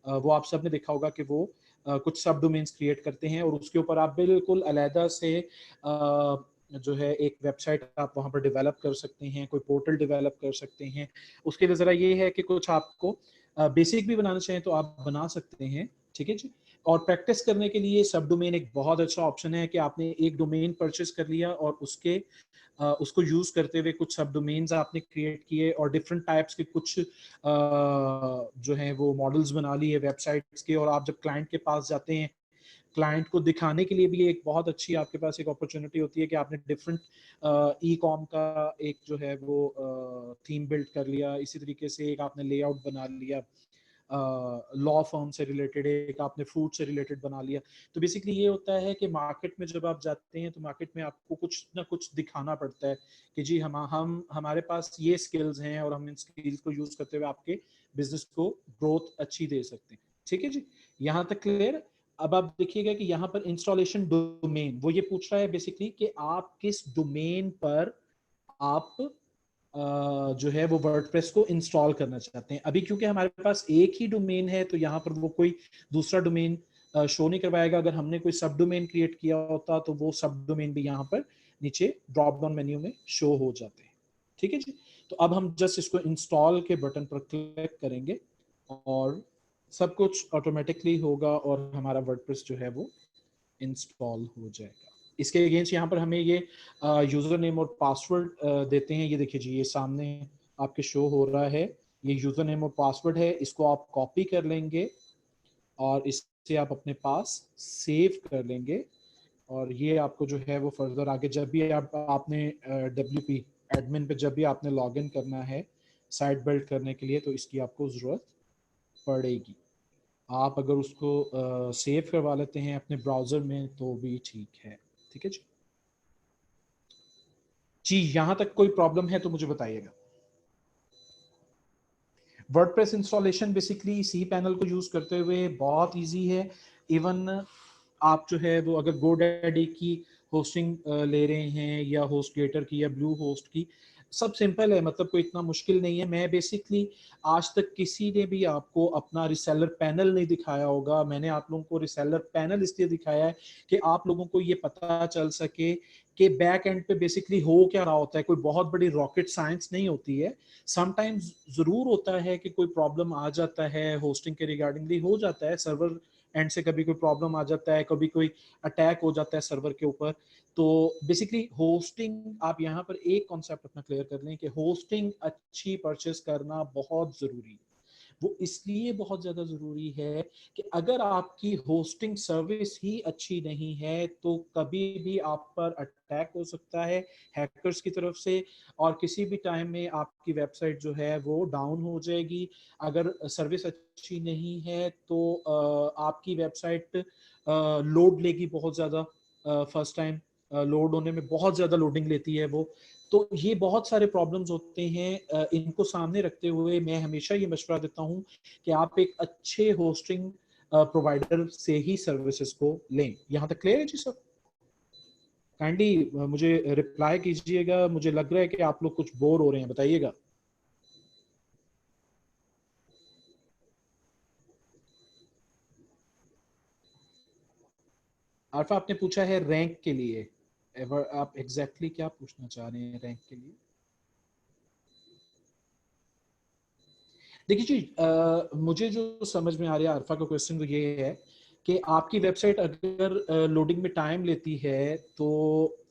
वो आप सबने देखा होगा कि वो कुछ सब डोमेन्स क्रिएट करते हैं और उसके ऊपर आप बिल्कुल अलहदा से जो है एक वेबसाइट आप वहां पर डेवलप कर सकते हैं, कोई पोर्टल डेवलप कर सकते हैं। उसके लिए ज़रा ये है कि कुछ आपको बेसिक भी बनाना चाहें तो आप बना सकते हैं, ठीक है जी। और प्रैक्टिस करने के लिए सब डोमेन एक बहुत अच्छा ऑप्शन है कि आपने एक डोमेन परचेस कर लिया और उसको यूज करते हुए कुछ सब डोमेन्स आपने क्रिएट किए और डिफरेंट टाइप्स के कुछ जो है वो मॉडल्स बना लिए वेबसाइट्स के, और आप जब क्लाइंट के पास जाते हैं, क्लाइंट को दिखाने के लिए भी एक बहुत अच्छी आपके पास एक अपॉर्चुनिटी होती है कि आपने डिफरेंट ई कॉम का एक जो है वो थीम बिल्ड कर लिया, इसी तरीके से एक आपने लेआउट बना लिया, लॉ फर्म से रिलेटेड, एक आपने फूड से रिलेटेड बना लिया। तो बेसिकली ये होता है कि मार्केट में जब आप जाते हैं तो मार्केट में आपको कुछ ना कुछ दिखाना पड़ता है कि जी हम हमारे पास ये स्किल्स हैं और हम इन स्किल्स को यूज करते हुए आपके बिजनेस को ग्रोथ अच्छी दे सकते हैं, ठीक है जी। यहाँ तक क्लियर। अब आप देखिएगा कि यहाँ पर इंस्टॉलेशन डोमेन, वो ये पूछ रहा है बेसिकली कि आप किस डोमेन पर आप जो है वो वर्डप्रेस को इंस्टॉल करना चाहते हैं। अभी क्योंकि हमारे पास एक ही डोमेन है तो यहाँ पर वो कोई दूसरा डोमेन शो नहीं करवाएगा। अगर हमने कोई सब डोमेन क्रिएट किया होता तो वो सब डोमेन भी यहाँ पर नीचे ड्रॉप डाउन मेन्यू में शो हो जाते हैं, ठीक है जी। तो अब हम जस्ट इसको इंस्टॉल के बटन पर क्लिक करेंगे और सब कुछ ऑटोमेटिकली होगा और हमारा वर्डप्रेस जो है वो इंस्टॉल हो जाएगा। इसके अगेंस्ट यहाँ पर हमें ये यूजर नेम और पासवर्ड देते हैं। ये देखिए जी, ये सामने आपके शो हो रहा है, ये यूजर नेम और पासवर्ड है। इसको आप कॉपी कर लेंगे और इससे आप अपने पास सेव कर लेंगे और ये आपको जो है वो फर्दर आगे जब भी आपने WP एडमिन पे जब भी आपने लॉग इन करना है साइट बिल्ड करने के लिए तो इसकी आपको ज़रूरत पड़ेगी। आप अगर उसको सेव करवा लेते हैं अपने ब्राउजर में तो भी ठीक है, ठीक है जी। जी, यहां तक कोई प्रॉब्लम है तो मुझे बताइएगा। WordPress installation basically C panel को यूज करते हुए बहुत इजी है। इवन आप जो है वो अगर GoDaddy की होस्टिंग ले रहे हैं या HostGator की या ब्लू होस्ट की, सब सिंपल है, मतलब कोई इतना मुश्किल नहीं है। मैं बेसिकली आज तक किसी ने भी आपको अपना रिसेलर पैनल नहीं दिखाया होगा। मैंने आप लोगों को रिसेलर पैनल इसलिए दिखाया है कि आप लोगों को ये पता चल सके कि बैक एंड पे बेसिकली हो क्या रहा होता है। कोई बहुत बड़ी रॉकेट साइंस नहीं होती है। समटाइम्स जरूर होता है कि कोई प्रॉब्लम आ जाता है, होस्टिंग के रिगार्डिंगली हो जाता है, सर्वर एंड से कभी कोई प्रॉब्लम आ जाता है, कभी कोई अटैक हो जाता है सर्वर के ऊपर। तो बेसिकली होस्टिंग, आप यहाँ पर एक कॉन्सेप्ट अपना क्लियर कर लें कि होस्टिंग अच्छी परचेस करना बहुत जरूरी है। वो इसलिए बहुत ज्यादा जरूरी है कि अगर आपकी होस्टिंग सर्विस ही अच्छी नहीं है तो कभी भी आप पर अटैक हो सकता है हैकर्स की तरफ से, और किसी भी टाइम में आपकी वेबसाइट जो है वो डाउन हो जाएगी। अगर सर्विस अच्छी नहीं है तो आपकी वेबसाइट लोड लेगी बहुत ज़्यादा, फर्स्ट टाइम लोड होने में बहुत ज़्यादा लोडिंग लेती है वो। तो ये बहुत सारे प्रॉब्लम्स होते हैं। इनको सामने रखते हुए मैं हमेशा ये मशवरा देता हूँ कि आप एक अच्छे होस्टिंग प्रोवाइडर से ही सर्विसेज को लें। यहाँ तक क्लियर है जी सर? काइंडली मुझे रिप्लाई कीजिएगा, मुझे लग रहा है कि आप लोग कुछ बोर हो रहे हैं, बताइएगा। अल्फा आपने पूछा है रैंक के लिए, एवर आप एग्जैक्टली क्या पूछना चाह रहे हैं रैंक के लिए? देखिए जी, मुझे जो समझ में आ रहा है अल्फा का क्वेश्चन तो ये है कि आपकी वेबसाइट अगर लोडिंग में टाइम लेती है तो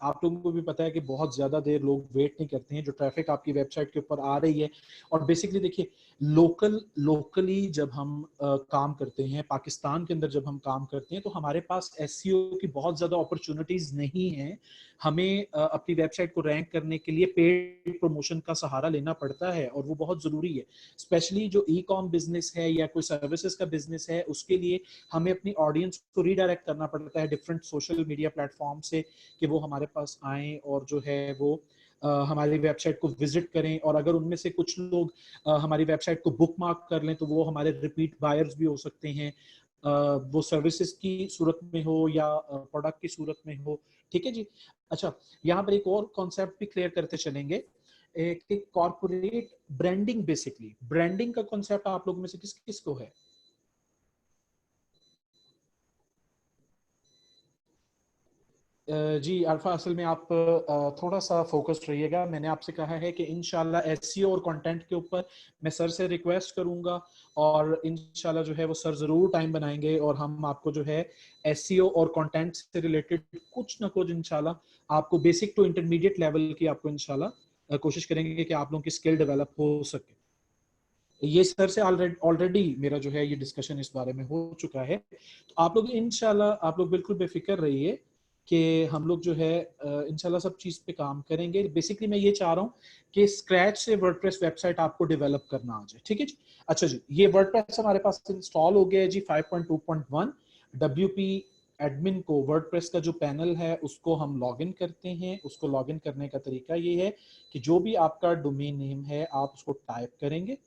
आप लोगों को भी पता है कि बहुत ज़्यादा देर लोग वेट नहीं करते हैं, जो ट्रैफिक आपकी वेबसाइट के ऊपर आ रही है। और बेसिकली देखिए, लोकली जब हम काम करते हैं, पाकिस्तान के अंदर जब हम काम करते हैं, तो हमारे पास एसईओ की बहुत ज़्यादा अपॉर्चुनिटीज़ नहीं हैं। हमें अपनी वेबसाइट को रैंक करने के लिए पेड प्रमोशन का सहारा लेना पड़ता है, और वो बहुत ज़रूरी है। स्पेशली जो ई कॉम बिजनेस है या कोई सर्विसेज का बिजनेस है, उसके लिए हमें अपनी ऑडियंस को रीडायरेक्ट करना पड़ता है डिफरेंट सोशल मीडिया प्लेटफॉर्म से, कि वो हमारे पास आएँ और जो है वो हमारी वेबसाइट को विजिट करें। और अगर उनमें से कुछ लोग हमारी वेबसाइट को बुक मार्क कर लें तो वो हमारे रिपीट बायर्स भी हो सकते हैं, वो सर्विसेज की सूरत में हो या प्रोडक्ट की सूरत में हो। ठीक है जी। अच्छा, यहाँ पर एक और कॉन्सेप्ट भी क्लियर करते चलेंगे कि कॉर्पोरेट ब्रांडिंग, बेसिकली ब्रांडिंग का कॉन्सेप्ट आप लोगों में से किस किस को है? जी अल्फा, असल में आप थोड़ा सा फोकस्ड रहिएगा। मैंने आपसे कहा है कि इंशाल्लाह एसईओ और कंटेंट के ऊपर मैं सर से रिक्वेस्ट करूंगा, और इंशाल्लाह जो है वो सर जरूर टाइम बनाएंगे और हम आपको जो है एसईओ और कंटेंट से रिलेटेड कुछ ना कुछ इंशाल्लाह आपको बेसिक टू इंटरमीडिएट लेवल की आपको इंशाल्लाह कोशिश करेंगे कि आप लोगों की स्किल डेवलप हो सके। ये सर से ऑलरेडी मेरा जो है ये डिस्कशन इस बारे में हो चुका है। तो आप लोग इंशाल्लाह आप लोग बिल्कुल बेफिक्र रहिए कि हम लोग जो है इंशाल्लाह सब चीज़ पे काम करेंगे। बेसिकली मैं ये चाह रहा हूँ कि स्क्रैच से वर्डप्रेस वेबसाइट आपको डेवलप करना आ जाए। ठीक है जी। अच्छा जी, ये वर्डप्रेस हमारे पास इंस्टॉल हो गया है जी 5.2.1। WP एडमिन को वर्डप्रेस का जो पैनल है उसको हम लॉगिन करते हैं। उसको लॉगिन करने का तरीका ये है कि जो भी आपका डोमेन नेम है आप उसको टाइप करेंगे,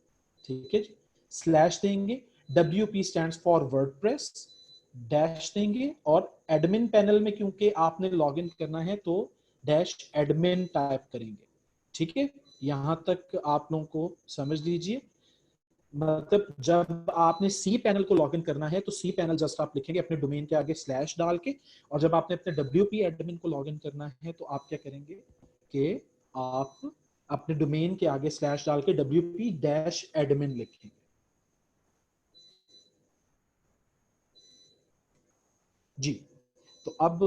ठीक है जी, स्लैश देंगे, WP stands for WordPress, dash देंगे, और एडमिन पैनल में क्योंकि आपने लॉगिन करना है तो डैश एडमिन टाइप करेंगे। ठीक है, यहां तक आप लोगों को समझ लीजिए। मतलब जब आपने सी पैनल को लॉगिन करना है तो सी पैनल जस्ट आप लिखेंगे अपने डोमेन के आगे स्लैश डाल के, और जब आपने अपने WP एडमिन को लॉगिन करना है तो आप क्या करेंगे कि आप अपने डोमेन के आगे स्लैश डाल के WP डैश एडमिन लिखेंगे। जी, तो अब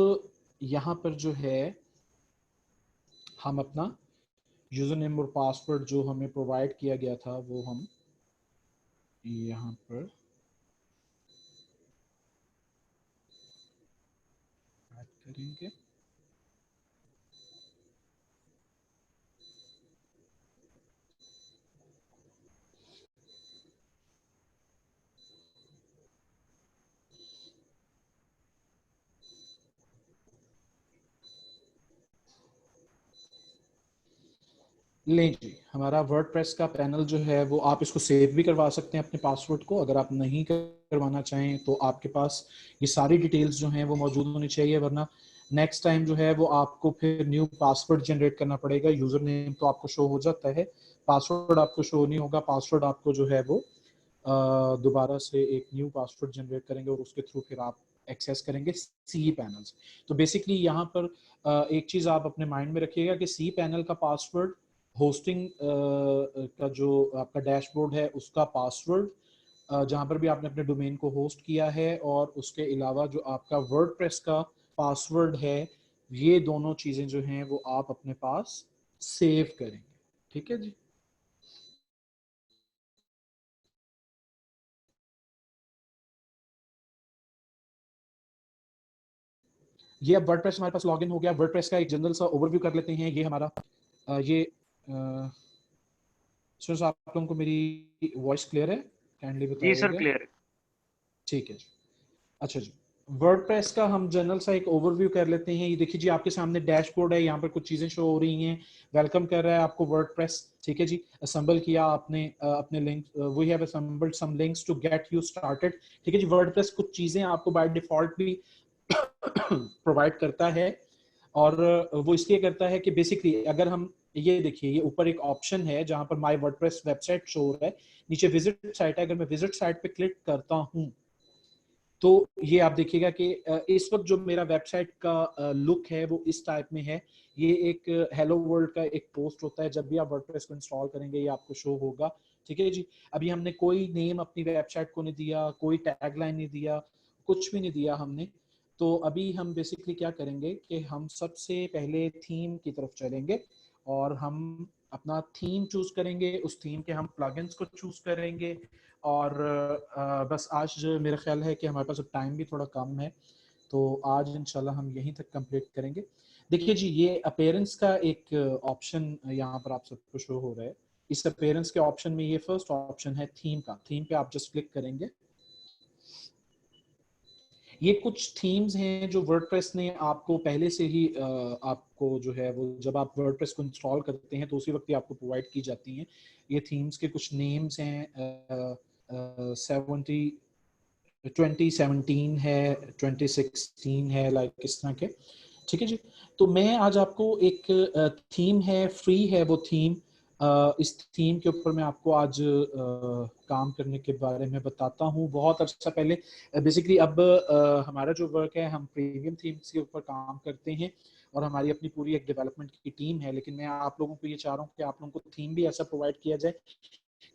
यहाँ पर जो है हम अपना यूजर नेम और पासवर्ड जो हमें प्रोवाइड किया गया था वो हम यहाँ पर ऐड करेंगे। लें जी, हमारा वर्डप्रेस का पैनल जो है वो आप इसको सेव भी करवा सकते हैं अपने पासवर्ड को। अगर आप नहीं करवाना चाहें तो आपके पास ये सारी डिटेल्स जो हैं वो मौजूद होनी चाहिए, वरना नेक्स्ट टाइम जो है वो आपको फिर न्यू पासवर्ड जनरेट करना पड़ेगा। यूजर नेम तो आपको शो हो जाता है, पासवर्ड आपको शो नहीं होगा। पासवर्ड आपको जो है वो दोबारा से एक न्यू पासवर्ड जनरेट करेंगे और उसके थ्रू फिर आप एक्सेस करेंगे सी पैनल। तो बेसिकली यहाँ पर एक चीज़ आप अपने माइंड में रखिएगा कि सी पैनल का पासवर्ड, होस्टिंग का जो आपका डैशबोर्ड है उसका पासवर्ड, जहाँ पर भी आपने अपने डोमेन को होस्ट किया है, और उसके अलावा जो आपका वर्डप्रेस का पासवर्ड है, ये दोनों चीज़ें जो हैं वो आप अपने पास सेव करेंगे। ठीक है जी। ये अब वर्डप्रेस हमारे पास लॉगिन हो गया। वर्डप्रेस का एक जनरल सा ओवरव्यू कर लेते हैं। ये हमारा ये सर आप लोगों को मेरी वॉइस क्लियर है? काइंडली जी सर बताइएगा। क्लियर है। ठीक है जी। अच्छा जी, वर्डप्रेस का हम जनरल सा एक ओवरव्यू कर लेते हैं। ये देखिए जी, आपके सामने डैशबोर्ड है, यहाँ पर कुछ चीजें शो हो रही हैं। वेलकम कर रहा है आपको वर्डप्रेस। ठीक है जी, असेंबल किया आपने अपने link, we have assembled some links to get you started. ठीक है जी, वर्डप्रेस कुछ चीजें आपको बाय डिफॉल्ट भी प्रोवाइड करता है। और वो इसलिए करता है कि बेसिकली अगर हम ये देखिए, ये ऊपर एक ऑप्शन है जहां पर माय वर्डप्रेस वेबसाइट शो हो रहा है, नीचे विजिट साइट है। अगर मैं विजिट साइट पे क्लिक करता हूं तो ये आप देखिएगा कि इस वक्त जो मेरा वेबसाइट का लुक है वो इस टाइप में है। ये एक हेलो वर्ल्ड का एक पोस्ट होता है, जब भी आप वर्डप्रेस को इंस्टॉल करेंगे ये आपको शो होगा। ठीक है जी। अभी हमने कोई नेम अपनी वेबसाइट को नहीं दिया, कोई टैगलाइन नहीं दिया, कुछ भी नहीं दिया हमने। तो अभी हम बेसिकली क्या करेंगे कि हम सबसे पहले थीम की तरफ चलेंगे और हम अपना थीम चूज करेंगे, उस थीम के हम प्लगइन्स को चूज करेंगे। और बस आज मेरा ख्याल है कि हमारे पास अब टाइम भी थोड़ा कम है, तो आज इंशाल्लाह हम यहीं तक कंप्लीट करेंगे। देखिए जी, ये अपीयरेंस का एक ऑप्शन यहाँ पर आप सबको शो हो रहा है। इस अपीयरेंस के ऑप्शन में ये फर्स्ट ऑप्शन है थीम का। थीम पे आप जस्ट क्लिक करेंगे। ये कुछ थीम्स हैं जो वर्डप्रेस ने आपको पहले से ही आपको जो है वो, जब आप वर्डप्रेस को इंस्टॉल करते हैं तो उसी वक्त ही आपको प्रोवाइड की जाती हैं। ये थीम्स के कुछ नेम्स हैं। 2017 है, 2016 है, लाइक इस तरह के। ठीक है जी। तो मैं आज आपको एक थीम है, फ्री है वो थीम, इस थीम के ऊपर मैं आपको आज काम करने के बारे में बताता हूँ। बहुत अर्सा पहले बेसिकली, अब हमारा जो वर्क है हम प्रीमियम थीम्स के ऊपर काम करते हैं और हमारी अपनी पूरी एक डेवलपमेंट की टीम है। लेकिन मैं आप लोगों को ये चाह रहा हूँ कि आप लोगों को थीम भी ऐसा प्रोवाइड किया जाए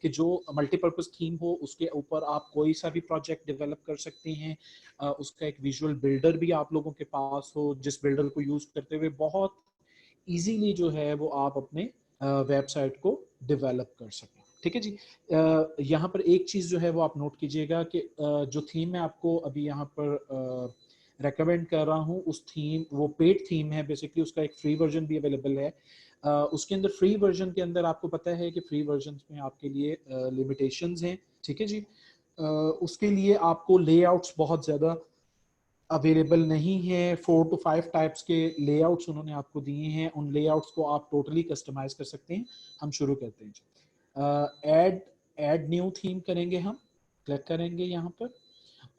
कि जो मल्टीपर्पज थीम हो, उसके ऊपर आप कोई सा भी प्रोजेक्ट डेवलप कर सकते हैं। उसका एक विजुअल बिल्डर भी आप लोगों के पास हो, जिस बिल्डर को यूज करते हुए बहुत इजीली जो है वो आप अपने वेबसाइट को डेवलप कर सकें। ठीक है जी। यहाँ पर एक चीज जो है वो आप नोट कीजिएगा कि जो थीम मैं आपको अभी यहाँ पर रेकमेंड कर रहा हूँ, उस थीम, वो पेड थीम है बेसिकली, उसका एक फ्री वर्जन भी अवेलेबल है। उसके अंदर फ्री वर्जन के अंदर आपको पता है कि फ्री वर्जन में आपके लिए लिमिटेशंस हैं। ठीक है जी। उसके लिए आपको लेआउट्स बहुत ज़्यादा अवेलेबल नहीं है। 4 to 5 टाइप्स के लेआउट्स उन्होंने आपको दिए हैं, उन लेआउट्स को आप टोटली कस्टमाइज कर सकते हैं। हम शुरू करते हैं जी। ऐड ऐड न्यू थीम करेंगे हम, क्लिक करेंगे यहाँ पर,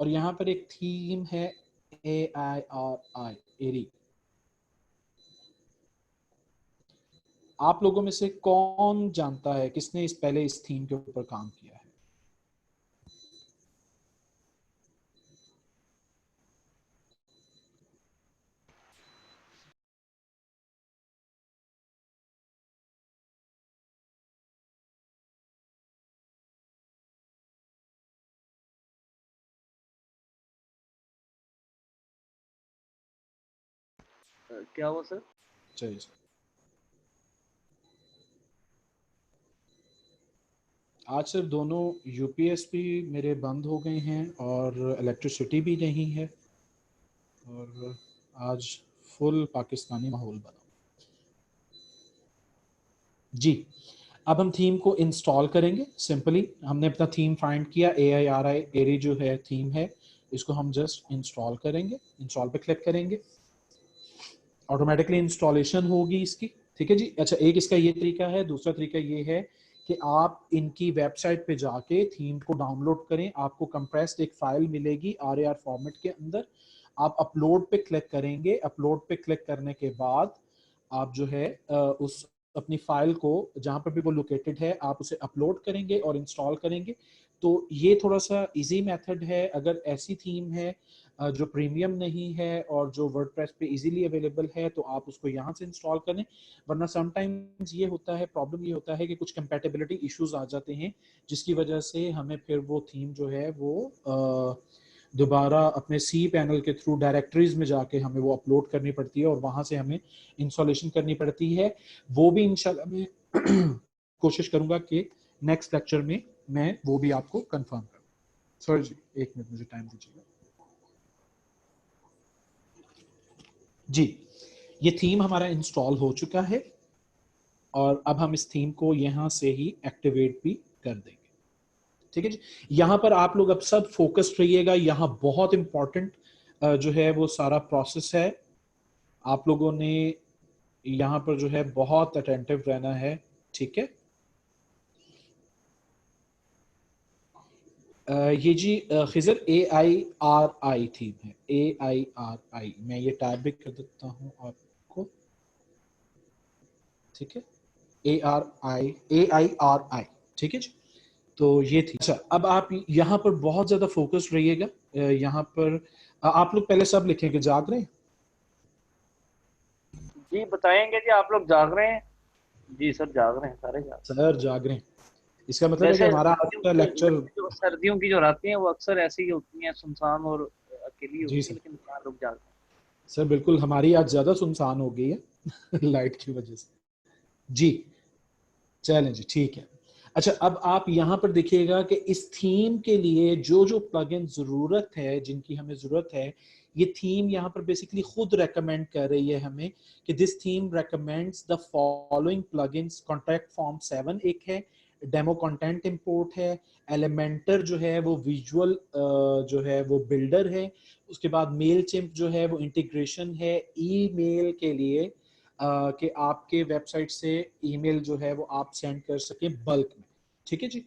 और यहाँ पर एक थीम है AIRI, एरी। आप लोगों में से कौन जानता है किसने इस पहले इस थीम के ऊपर काम किया है? क्या हुआ सर? चलिए। आज सिर्फ दोनों यूपीएस भी मेरे बंद हो गए हैं और इलेक्ट्रिसिटी भी नहीं है, और आज फुल पाकिस्तानी माहौल बना जी। अब हम थीम को इंस्टॉल करेंगे। सिंपली हमने अपना थीम फाइंड किया, AIRI, एरी जो है थीम है, इसको हम जस्ट इंस्टॉल करेंगे। इंस्टॉल पे क्लिक करेंगे, ऑटोमेटिकली इंस्टॉलेशन होगी इसकी। ठीक है जी। अच्छा, एक इसका ये तरीका है। दूसरा तरीका ये है कि आप इनकी वेबसाइट पे जाके थीम को डाउनलोड करें। आपको कंप्रेस्ड एक फाइल मिलेगी RAR फॉर्मेट के अंदर। आप अपलोड पे क्लिक करेंगे। अपलोड पे क्लिक करने के बाद आप जो है उस अपनी फाइल को, जहां पर भी वो लोकेटेड है, आप उसे अपलोड करेंगे और इंस्टॉल करेंगे। तो ये थोड़ा सा इजी मेथड है। अगर ऐसी थीम है जो प्रीमियम नहीं है और जो वर्डप्रेस पे इजीली अवेलेबल है, तो आप उसको यहाँ से इंस्टॉल करें। वरना समटाइम्स ये होता है, प्रॉब्लम ये होता है कि कुछ कंपैटिबिलिटी इश्यूज आ जाते हैं, जिसकी वजह से हमें फिर वो थीम जो है वो दोबारा अपने सी पैनल के थ्रू डायरेक्टरीज में जाके हमें वो अपलोड करनी पड़ती है और वहां से हमें इंस्टॉलेशन करनी पड़ती है। वो भी इंशाल्लाह मैं कोशिश करूंगा कि नेक्स्ट लेक्चर में मैं वो भी आपको कंफर्म करूँ। सॉरी जी, एक मिनट मुझे टाइम दीजिएगा जी। ये थीम हमारा इंस्टॉल हो चुका है और अब हम इस थीम को यहाँ से ही एक्टिवेट भी कर देंगे। ठीक है जी। यहाँ पर आप लोग अब सब फोकस्ड रहिएगा। यहाँ बहुत इंपॉर्टेंट जो है वो सारा प्रोसेस है। आप लोगों ने यहाँ पर जो है बहुत अटेंटिव रहना है। ठीक है। ये जी खिजर AIRI थीम है, AIRI। मैं ये टैब भी कर देता हूँ आपको। आपको, ठीक है, ARI, ठीक है जी। तो ये थी। अच्छा, अब आप यहाँ पर बहुत ज्यादा फोकस्ड रहिएगा। यहाँ पर आप लोग पहले सब लिखेंगे, जाग रहे हैं? जी बताएंगे जी, आप लोग जाग रहे हैं? जी सर जाग रहे हैं, सारे जाग सर जाग रहे हैं, इसका मतलब है कि वैसे हमारा आज का लेक्चर। सर्दियों की जो रातें हैं वो अक्सर ऐसी ही होती हैं, सुनसान और अकेली जी होती है, सर, लेकिन यहाँ लोग जाग रहे सर बिल्कुल हमारी आज ज्यादा सुनसान हो गई है लाइट की वजह से। जी चलें जी, ठीक है। अच्छा, अब आप यहाँ पर देखिएगा कि इस थीम के लिए जो जो प्लगइन जरूरत है, जिनकी हमें जरूरत है, ये थीम यहाँ पर बेसिकली खुद रेकमेंड कर रही है हमें कि this theme recommends the following plugins. Contract form 7 एक है, डेमो कंटेंट इंपोर्ट है, एलिमेंटर जो है वो विजुअल जो है वो बिल्डर है, उसके बाद मेल चिम्प जो है वो इंटीग्रेशन है ईमेल के लिए, कि आपके वेबसाइट से ईमेल जो है वो आप सेंड कर सकें बल्क में, ठीक है जी।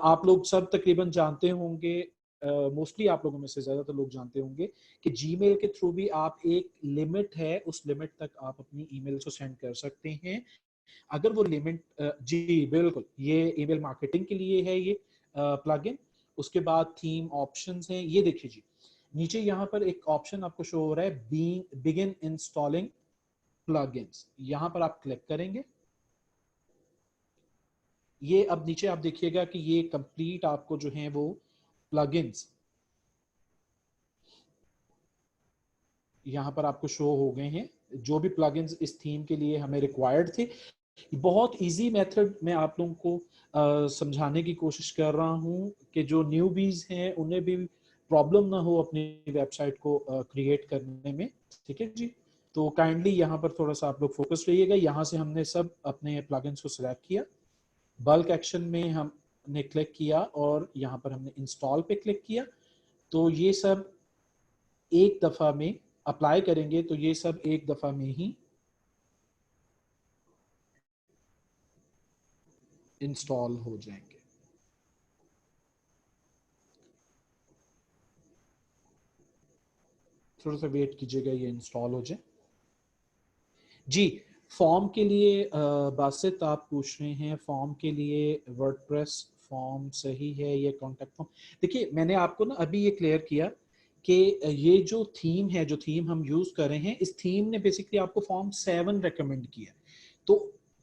आप लोग सब तकरीबन जानते होंगे, मोस्टली आप लोगों में से ज्यादातर लोग जानते होंगे कि जीमेल के थ्रू भी आप एक लिमिट है, उस लिमिट तक आप अपनी ईमेल को सेंड कर सकते हैं। अगर वो लिमिट, जी बिल्कुल, ये ईमेल मार्केटिंग के लिए है ये प्लगइन। उसके बाद थीम ऑप्शंस हैं, ये देखिए जी, नीचे यहाँ पर एक ऑप्शन आपको शो हो रहा है, बिगिन इंस्टॉलिंग प्लगइन्स। यहां पर आप क्लिक करेंगे, ये अब नीचे आप देखिएगा कि ये कंप्लीट आपको जो है वो प्लगइन्स यहां पर आपको शो हो गए हैं, जो भी प्लगइन्स इस थीम के लिए हमें रिक्वायर्ड थे। बहुत इजी मेथड मैं आप लोगों को समझाने की कोशिश कर रहा हूं कि जो न्यूबीज हैं उन्हें भी प्रॉब्लम ना हो अपनी वेबसाइट को क्रिएट करने में, ठीक है जी। तो काइंडली यहाँ पर थोड़ा सा आप लोग फोकस रहिएगा। यहाँ से हमने सब अपने प्लगइन्स को सिलेक्ट किया, बल्क एक्शन में हमने क्लिक किया और यहाँ पर हमने इंस्टॉल पे क्लिक किया। तो ये सब एक दफा में अप्लाई करेंगे, तो ये सब एक दफा में ही इंस्टॉल हो जाएंगे। थोड़ा सा वेट कीजिएगा, ये इंस्टॉल हो जाए जी। फॉर्म के लिए बासित आप पूछ रहे हैं, फॉर्म के लिए वर्डप्रेस फॉर्म सही है या कॉन्टैक्ट फॉर्म? देखिए, मैंने आपको ना अभी ये क्लियर किया कि ये जो थीम है, जो थीम हम यूज कर रहे हैं, इस थीम ने बेसिकली आपको फॉर्म 7 रेकमेंड किया। तो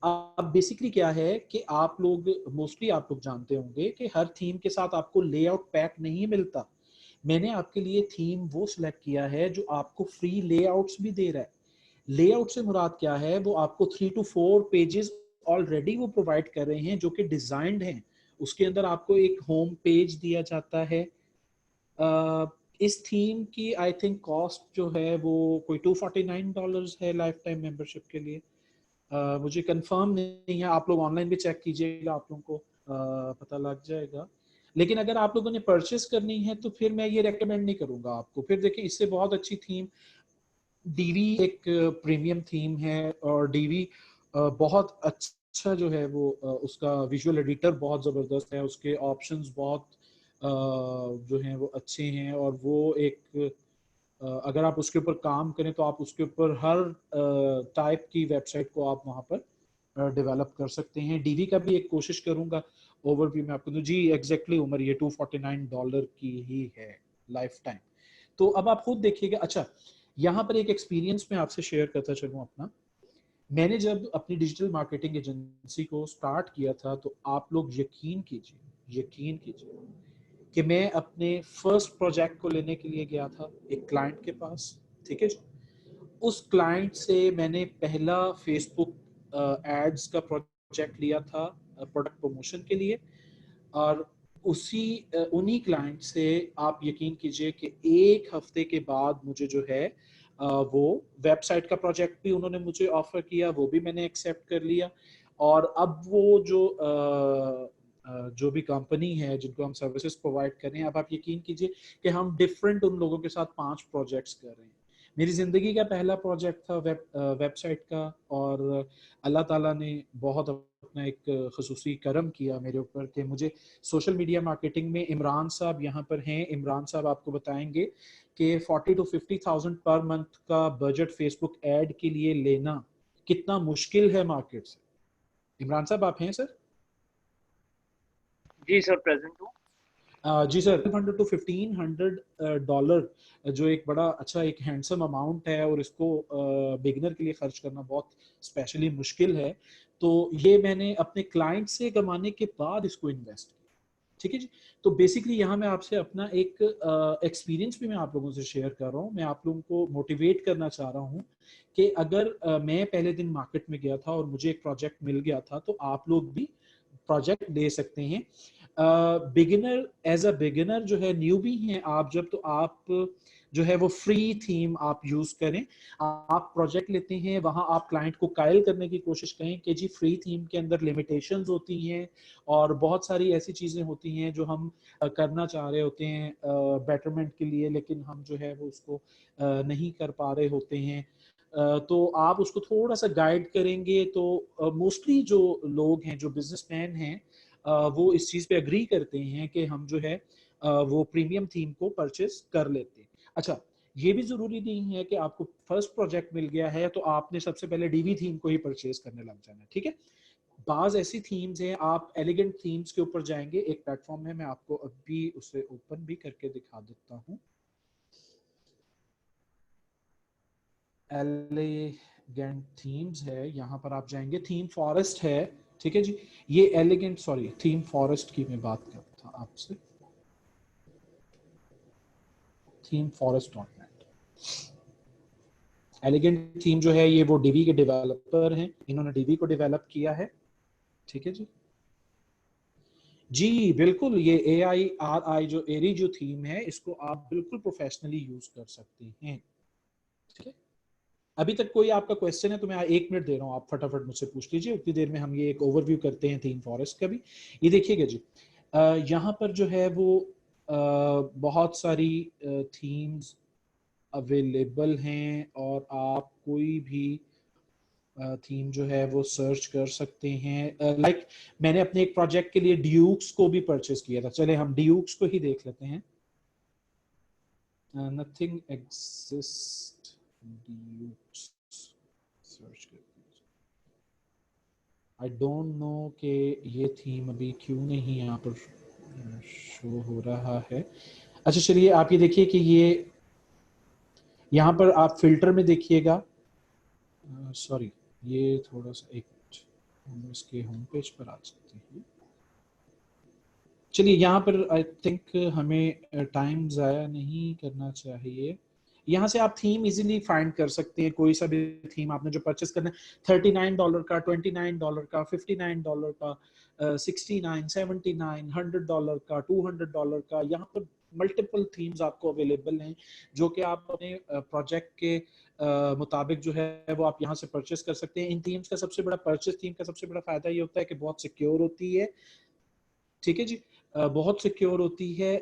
अब बेसिकली क्या है कि आप लोग मोस्टली आप लोग जानते होंगे कि हर थीम के साथ आपको लेआउट पैक नहीं मिलता। मैंने आपके लिए थीम वो सिलेक्ट किया है जो आपको फ्री लेआउट्स भी दे रहा है। लेआउट से मुराद क्या है, वो आपको 3 to 4 पेजेस ऑलरेडी वो प्रोवाइड कर रहे हैं जो कि डिजाइंड हैं। उसके अंदर आपको एक होम पेज दिया जाता है। इस थीम की आई थिंक कॉस्ट जो है वो कोई $249 है लाइफ टाइम मेंबरशिप के लिए। मुझे कंफर्म नहीं है, आप लोग ऑनलाइन भी चेक कीजिएगा, आप लोगों को पता लग जाएगा। लेकिन अगर आप लोगों ने परचेस करनी है तो फिर मैं ये रेकमेंड नहीं करूंगा आपको। फिर देखिए, इससे बहुत अच्छी थीम डीवी एक प्रीमियम थीम है, और डीवी बहुत अच्छा जो है वो उसका विजुअल एडिटर बहुत ज़बरदस्त है, उसके ऑप्शंस बहुत जो हैं वो अच्छे हैं, और वो एक अगर आप उसके ऊपर काम करें तो आप उसके ऊपर हर टाइप की वेबसाइट को आप वहाँ पर डेवलप कर सकते हैं। डीवी का भी एक कोशिश करूंगा ओवरव्यू में आपको दूं जी। एग्जैक्टली उमर, ये $249 की ही है लाइफ टाइम। तो अब आप खुद देखिएगा। अच्छा, यहाँ पर एक एक्सपीरियंस मैं आपसे शेयर करता चलूँ अपना। मैंने जब अपनी डिजिटल मार्केटिंग एजेंसी को स्टार्ट किया था, तो आप लोग यकीन कीजिए कि मैं अपने फर्स्ट प्रोजेक्ट को लेने के लिए गया था एक क्लाइंट के पास, ठीक है जी। उस क्लाइंट से मैंने पहला फेसबुक एड्स का प्रोजेक्ट लिया था प्रोडक्ट प्रमोशन के लिए। और उसी उन्हीं क्लाइंट से आप यकीन कीजिए कि एक हफ्ते के बाद मुझे जो है वो वेबसाइट का प्रोजेक्ट भी उन्होंने मुझे ऑफर किया, वो भी मैंने एक्सेप्ट कर लिया। और अब वो जो भी कंपनी है जिनको हम सर्विसेज प्रोवाइड कर रहे हैं, अब आप यकीन कीजिए कि हम डिफरेंट उन लोगों के साथ 5 प्रोजेक्ट्स कर रहे हैं। मेरी ज़िंदगी का पहला प्रोजेक्ट था वेबसाइट का, और अल्लाह ताला ने बहुत अपना एक खसूसी करम किया मेरे ऊपर कि मुझे सोशल मीडिया मार्केटिंग में इमरान साहब यहाँ पर हैं, इमरान साहब आपको बताएंगे कि 40 to 50,000 पर मंथ का बजट फेसबुक ऐड के लिए लेना कितना मुश्किल है मार्केट से। इमरान साहब आप हैं सर? जी सर, प्रेजेंट हूँ। जी सर, 100 to 1,500 डॉलर जो एक बड़ा अच्छा एक हैंडसम अमाउंट है, और इसको बिगिनर के लिए खर्च करना बहुत स्पेशली मुश्किल है। तो ये मैंने अपने क्लाइंट से कमाने के बाद इसको इन्वेस्ट किया। ठीक है जी। तो बेसिकली यहाँ मैं आपसे अपना एक एक्सपीरियंस भी मैं आप लोगों से शेयर कर रहा हूँ। मैं आप लोगों को मोटिवेट करना चाह रहा हूँ कि अगर मैं पहले दिन मार्केट में गया था और मुझे एक प्रोजेक्ट मिल गया था, तो आप लोग भी प्रोजेक्ट ले सकते हैं। बिगिनर, एज अ बिगिनर जो है, न्यूबी हैं आप जब, तो आप जो है वो फ्री थीम आप यूज करें। आप प्रोजेक्ट लेते हैं, वहां आप क्लाइंट को कायल करने की कोशिश करें कि जी फ्री थीम के अंदर लिमिटेशंस होती हैं और बहुत सारी ऐसी चीजें होती हैं जो हम करना चाह रहे होते हैं बेटरमेंट के लिए, लेकिन हम जो है वो उसको नहीं कर पा रहे होते हैं। तो आप उसको थोड़ा सा गाइड करेंगे तो मोस्टली जो लोग हैं, जो बिजनेसमैन हैं, वो इस चीज पे अग्री करते हैं कि हम जो है वो प्रीमियम थीम को परचेस कर लेते हैं। अच्छा, ये भी जरूरी नहीं है कि आपको फर्स्ट प्रोजेक्ट मिल गया है तो आपने सबसे पहले डीवी थीम को ही परचेस करने लग जाना है। ठीक है, बाज ऐसी थीम्स हैं, आप एलिगेंट थीम्स के ऊपर जाएंगे, एक प्लेटफॉर्म है, मैं आपको अभी उसे ओपन भी करके दिखा देता हूँ। एलिगेंट थीम्स है, यहाँ पर आप जाएंगे, थीम फॉरेस्ट है। ठीक है जी, ये एलिगेंट, सॉरी, थीम फॉरेस्ट की मैं बात कर रहा था आपसे, theme forest dot net. Elegant theme जो है ये वो डीवी के डेवलपर हैं, इन्होंने डीवी को डेवलप किया है। ठीक है जी, जी बिल्कुल, ये AIRI जो एरी जो थीम है, इसको आप बिल्कुल प्रोफेशनली यूज कर सकते हैं। ठीक है, अभी तक कोई आपका क्वेश्चन है तो मैं 1 मिनट दे रहा हूँ, आप फटाफट मुझसे पूछ लीजिए, उतनी देर में हम ये एक ओवरव्यू करते हैं थीम फॉरेस्ट का भी। ये देखिएगा जी, यहाँ पर जो है वो बहुत सारी थीम्स अवेलेबल हैं, और आप कोई भी थीम जो है वो सर्च कर सकते हैं। लाइक मैंने अपने एक प्रोजेक्ट के लिए ड्यूक्स को भी परचेस किया था, चले हम ड्यूक्स को ही देख लेते हैं। नथिंग एग्जिस्ट ड्यूक्स, सर्च करते हैं। आई डोंट नो कि ये थीम अभी क्यों नहीं यहाँ पर शो हो रहा है। अच्छा चलिए, आप ये देखिए कि ये यहाँ पर आप फिल्टर में देखिएगा, सॉरी, ये थोड़ा सा एक, हम इसके होम पेज पर आ सकते हैं। चलिए, यहाँ पर आई थिंक हमें टाइम ज़ाया नहीं करना चाहिए। यहाँ से आप थीम इजीली फाइंड कर सकते हैं, कोई सा भी थीम आपने जो परचेस करना है, $39 का, $29 का, $59 का, 69, 79, $100 का, $200 का, यहाँ पर मल्टीपल थीम्स आपको अवेलेबल हैं जो कि आप अपने प्रोजेक्ट के मुताबिक जो है वो आप यहाँ से परचेस कर सकते हैं। इन थीम्स का सबसे बड़ा, परचेस थीम का सबसे बड़ा फायदा ये होता है कि बहुत सिक्योर होती है। ठीक है जी, बहुत सिक्योर होती है।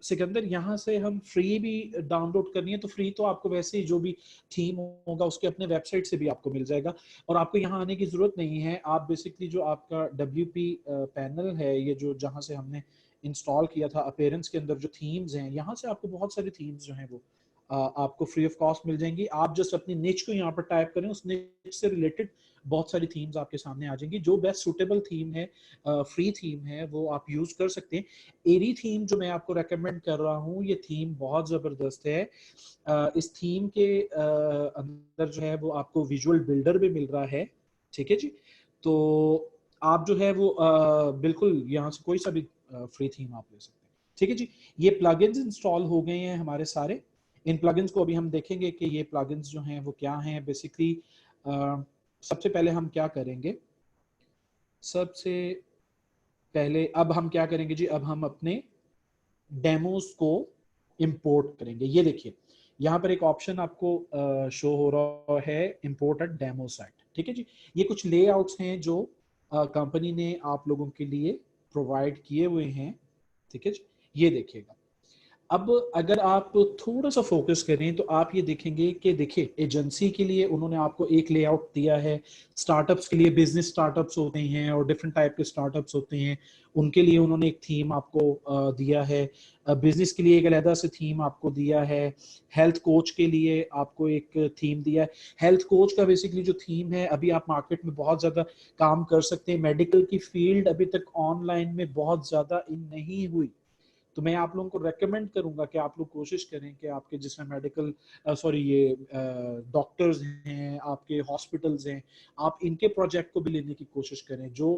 सिकंदर, यहाँ से हम फ्री भी डाउनलोड करनी है तो फ्री तो आपको वैसे ही जो भी थीम होगा उसके अपने वेबसाइट से भी आपको मिल जाएगा, और आपको यहाँ आने की जरूरत नहीं है। आप बेसिकली जो आपका WP पैनल है, ये जो जहाँ से हमने इंस्टॉल किया था अपीयरेंस के अंदर, जो थीम्स हैं, यहाँ से आपको बहुत सारी थीम्स जो हैं वो आपको फ्री ऑफ कॉस्ट मिल जाएंगी। आप जस्ट अपनी निच को यहाँ पर टाइप करें, उस निच से रिलेटेड बहुत सारी थीम्स आपके सामने आ जाएंगी। जो बेस्ट सुटेबल थीम है, फ्री थीम है, वो आप यूज कर सकते हैं। एरी थीम जो मैं आपको रेकमेंड कर रहा हूँ, ये थीम बहुत जबरदस्त है। इस थीम के अंदर जो है वो आपको विजुअल बिल्डर भी मिल रहा है। ठीक है जी, तो आप जो है वो बिल्कुल यहाँ से कोई सा भी फ्री थीम आप ले सकते हैं। ठीक है जी, ये प्लगइन्स इंस्टॉल हो गए हैं हमारे सारे। इन प्लगइन्स को अभी हम देखेंगे कि ये प्लगइन्स जो हैं वो क्या हैं बेसिकली। सबसे पहले हम क्या करेंगे, सबसे पहले अब हम क्या करेंगे जी, अब हम अपने डेमोस को इंपोर्ट करेंगे। ये देखिए, यहाँ पर एक ऑप्शन आपको शो हो रहा है, इंपोर्ट अ डेमो साइट। ठीक है जी, ये कुछ लेआउट्स हैं जो कंपनी ने आप लोगों के लिए प्रोवाइड किए हुए हैं। ठीक है जी, ये देखिएगा, अब अगर आप थोड़ा सा फोकस करें तो आप ये देखेंगे कि देखिए एजेंसी के लिए उन्होंने आपको एक लेआउट दिया है, स्टार्टअप्स के लिए बिजनेस स्टार्टअप्स होते हैं और डिफरेंट टाइप के स्टार्टअप्स होते हैं, उनके लिए उन्होंने एक थीम आपको दिया है, बिजनेस के लिए एक अलग से थीम आपको दिया है, हेल्थ कोच के लिए आपको एक थीम दिया है। हेल्थ कोच का बेसिकली जो थीम है, अभी आप मार्केट में बहुत ज्यादा काम कर सकते हैं, मेडिकल की फील्ड अभी तक ऑनलाइन में बहुत ज्यादा इन नहीं हुई, तो मैं आप लोगों को रेकमेंड करूंगा कि आप लोग कोशिश करें कि आपके जिसमें मेडिकल सॉरी ये डॉक्टर्स हैं, आपके हॉस्पिटल्स हैं, आप इनके प्रोजेक्ट को भी लेने की कोशिश करें जो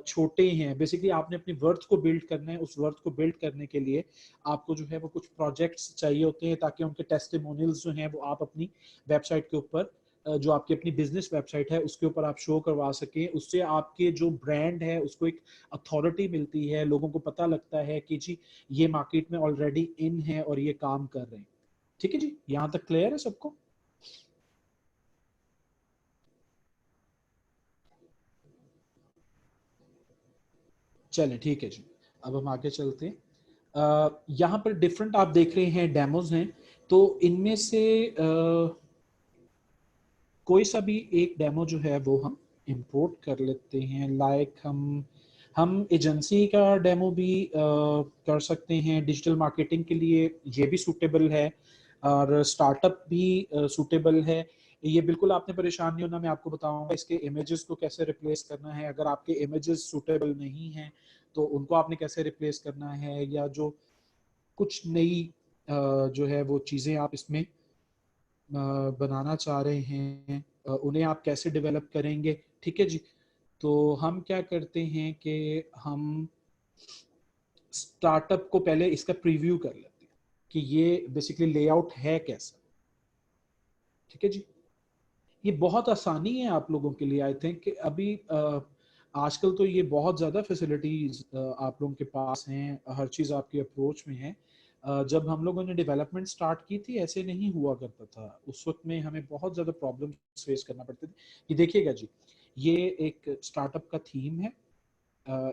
छोटे हैं। बेसिकली आपने अपनी वर्थ को बिल्ड करना है, उस वर्थ को बिल्ड करने के लिए आपको जो है वो कुछ प्रोजेक्ट्स चाहिए होते हैं, ताकि उनके टेस्टिमोनियल्स जो हैं वो आप अपनी वेबसाइट के ऊपर जो आपकी अपनी बिजनेस वेबसाइट है उसके ऊपर आप शो करवा सकें। उससे आपके जो ब्रांड है उसको एक अथॉरिटी मिलती है, लोगों को पता लगता है कि जी ये मार्केट में ऑलरेडी इन है और ये काम कर रहे हैं। ठीक है जी, यहां तक क्लियर है सबको? चलें ठीक है जी, अब हम आगे चलते हैं। यहाँ पर डिफरेंट आप देख रहे हैं डेमोज हैं, तो इनमें से कोई सा भी एक डेमो जो है वो हम इंपोर्ट कर लेते हैं। लाइक हम एजेंसी का डेमो भी कर सकते हैं, डिजिटल मार्केटिंग के लिए ये भी सूटेबल है और स्टार्टअप भी सूटेबल है। ये बिल्कुल आपने परेशान नहीं होना, मैं आपको बताऊंगा इसके इमेजेस को कैसे रिप्लेस करना है। अगर आपके इमेजेस सूटेबल नहीं हैं तो उनको आपने कैसे रिप्लेस करना है, या जो कुछ नई जो है वो चीज़ें आप इसमें बनाना चाह रहे हैं, उन्हें आप कैसे डेवलप करेंगे। ठीक है जी, तो हम क्या करते हैं कि हम स्टार्टअप को पहले इसका प्रीव्यू कर लेते हैं कि ये बेसिकली लेआउट है कैसा। ठीक है जी, ये बहुत आसानी है आप लोगों के लिए, आई थिंक कि अभी आजकल तो ये बहुत ज़्यादा फैसिलिटीज आप लोगों के पास हैं, हर चीज़ आपकी अप्रोच में है। जब हम लोगों ने डेवलपमेंट स्टार्ट की थी ऐसे नहीं हुआ करता था, उस वक्त में हमें बहुत ज़्यादा प्रॉब्लम फेस करना पड़ते थे। ये देखिएगा जी, ये एक स्टार्टअप का थीम है,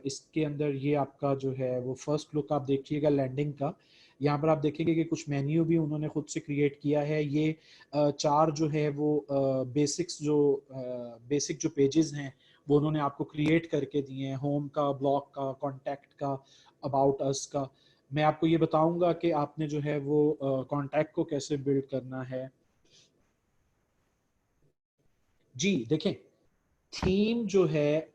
इसके अंदर ये आपका जो है वो फर्स्ट लुक आप देखिएगा लैंडिंग का। यहाँ पर आप देखेंगे कि कुछ मेन्यू भी उन्होंने खुद से क्रिएट किया है। ये चार जो है वो बेसिक जो पेजेस हैं वो उन्होंने आपको क्रिएट करके दिए हैं, होम का, ब्लॉग का, कॉन्टैक्ट का, अबाउट अस का। मैं आपको ये बताऊंगा कि आपने जो है वो कॉन्टैक्ट को कैसे बिल्ड करना है। जी देखें, थीम जो है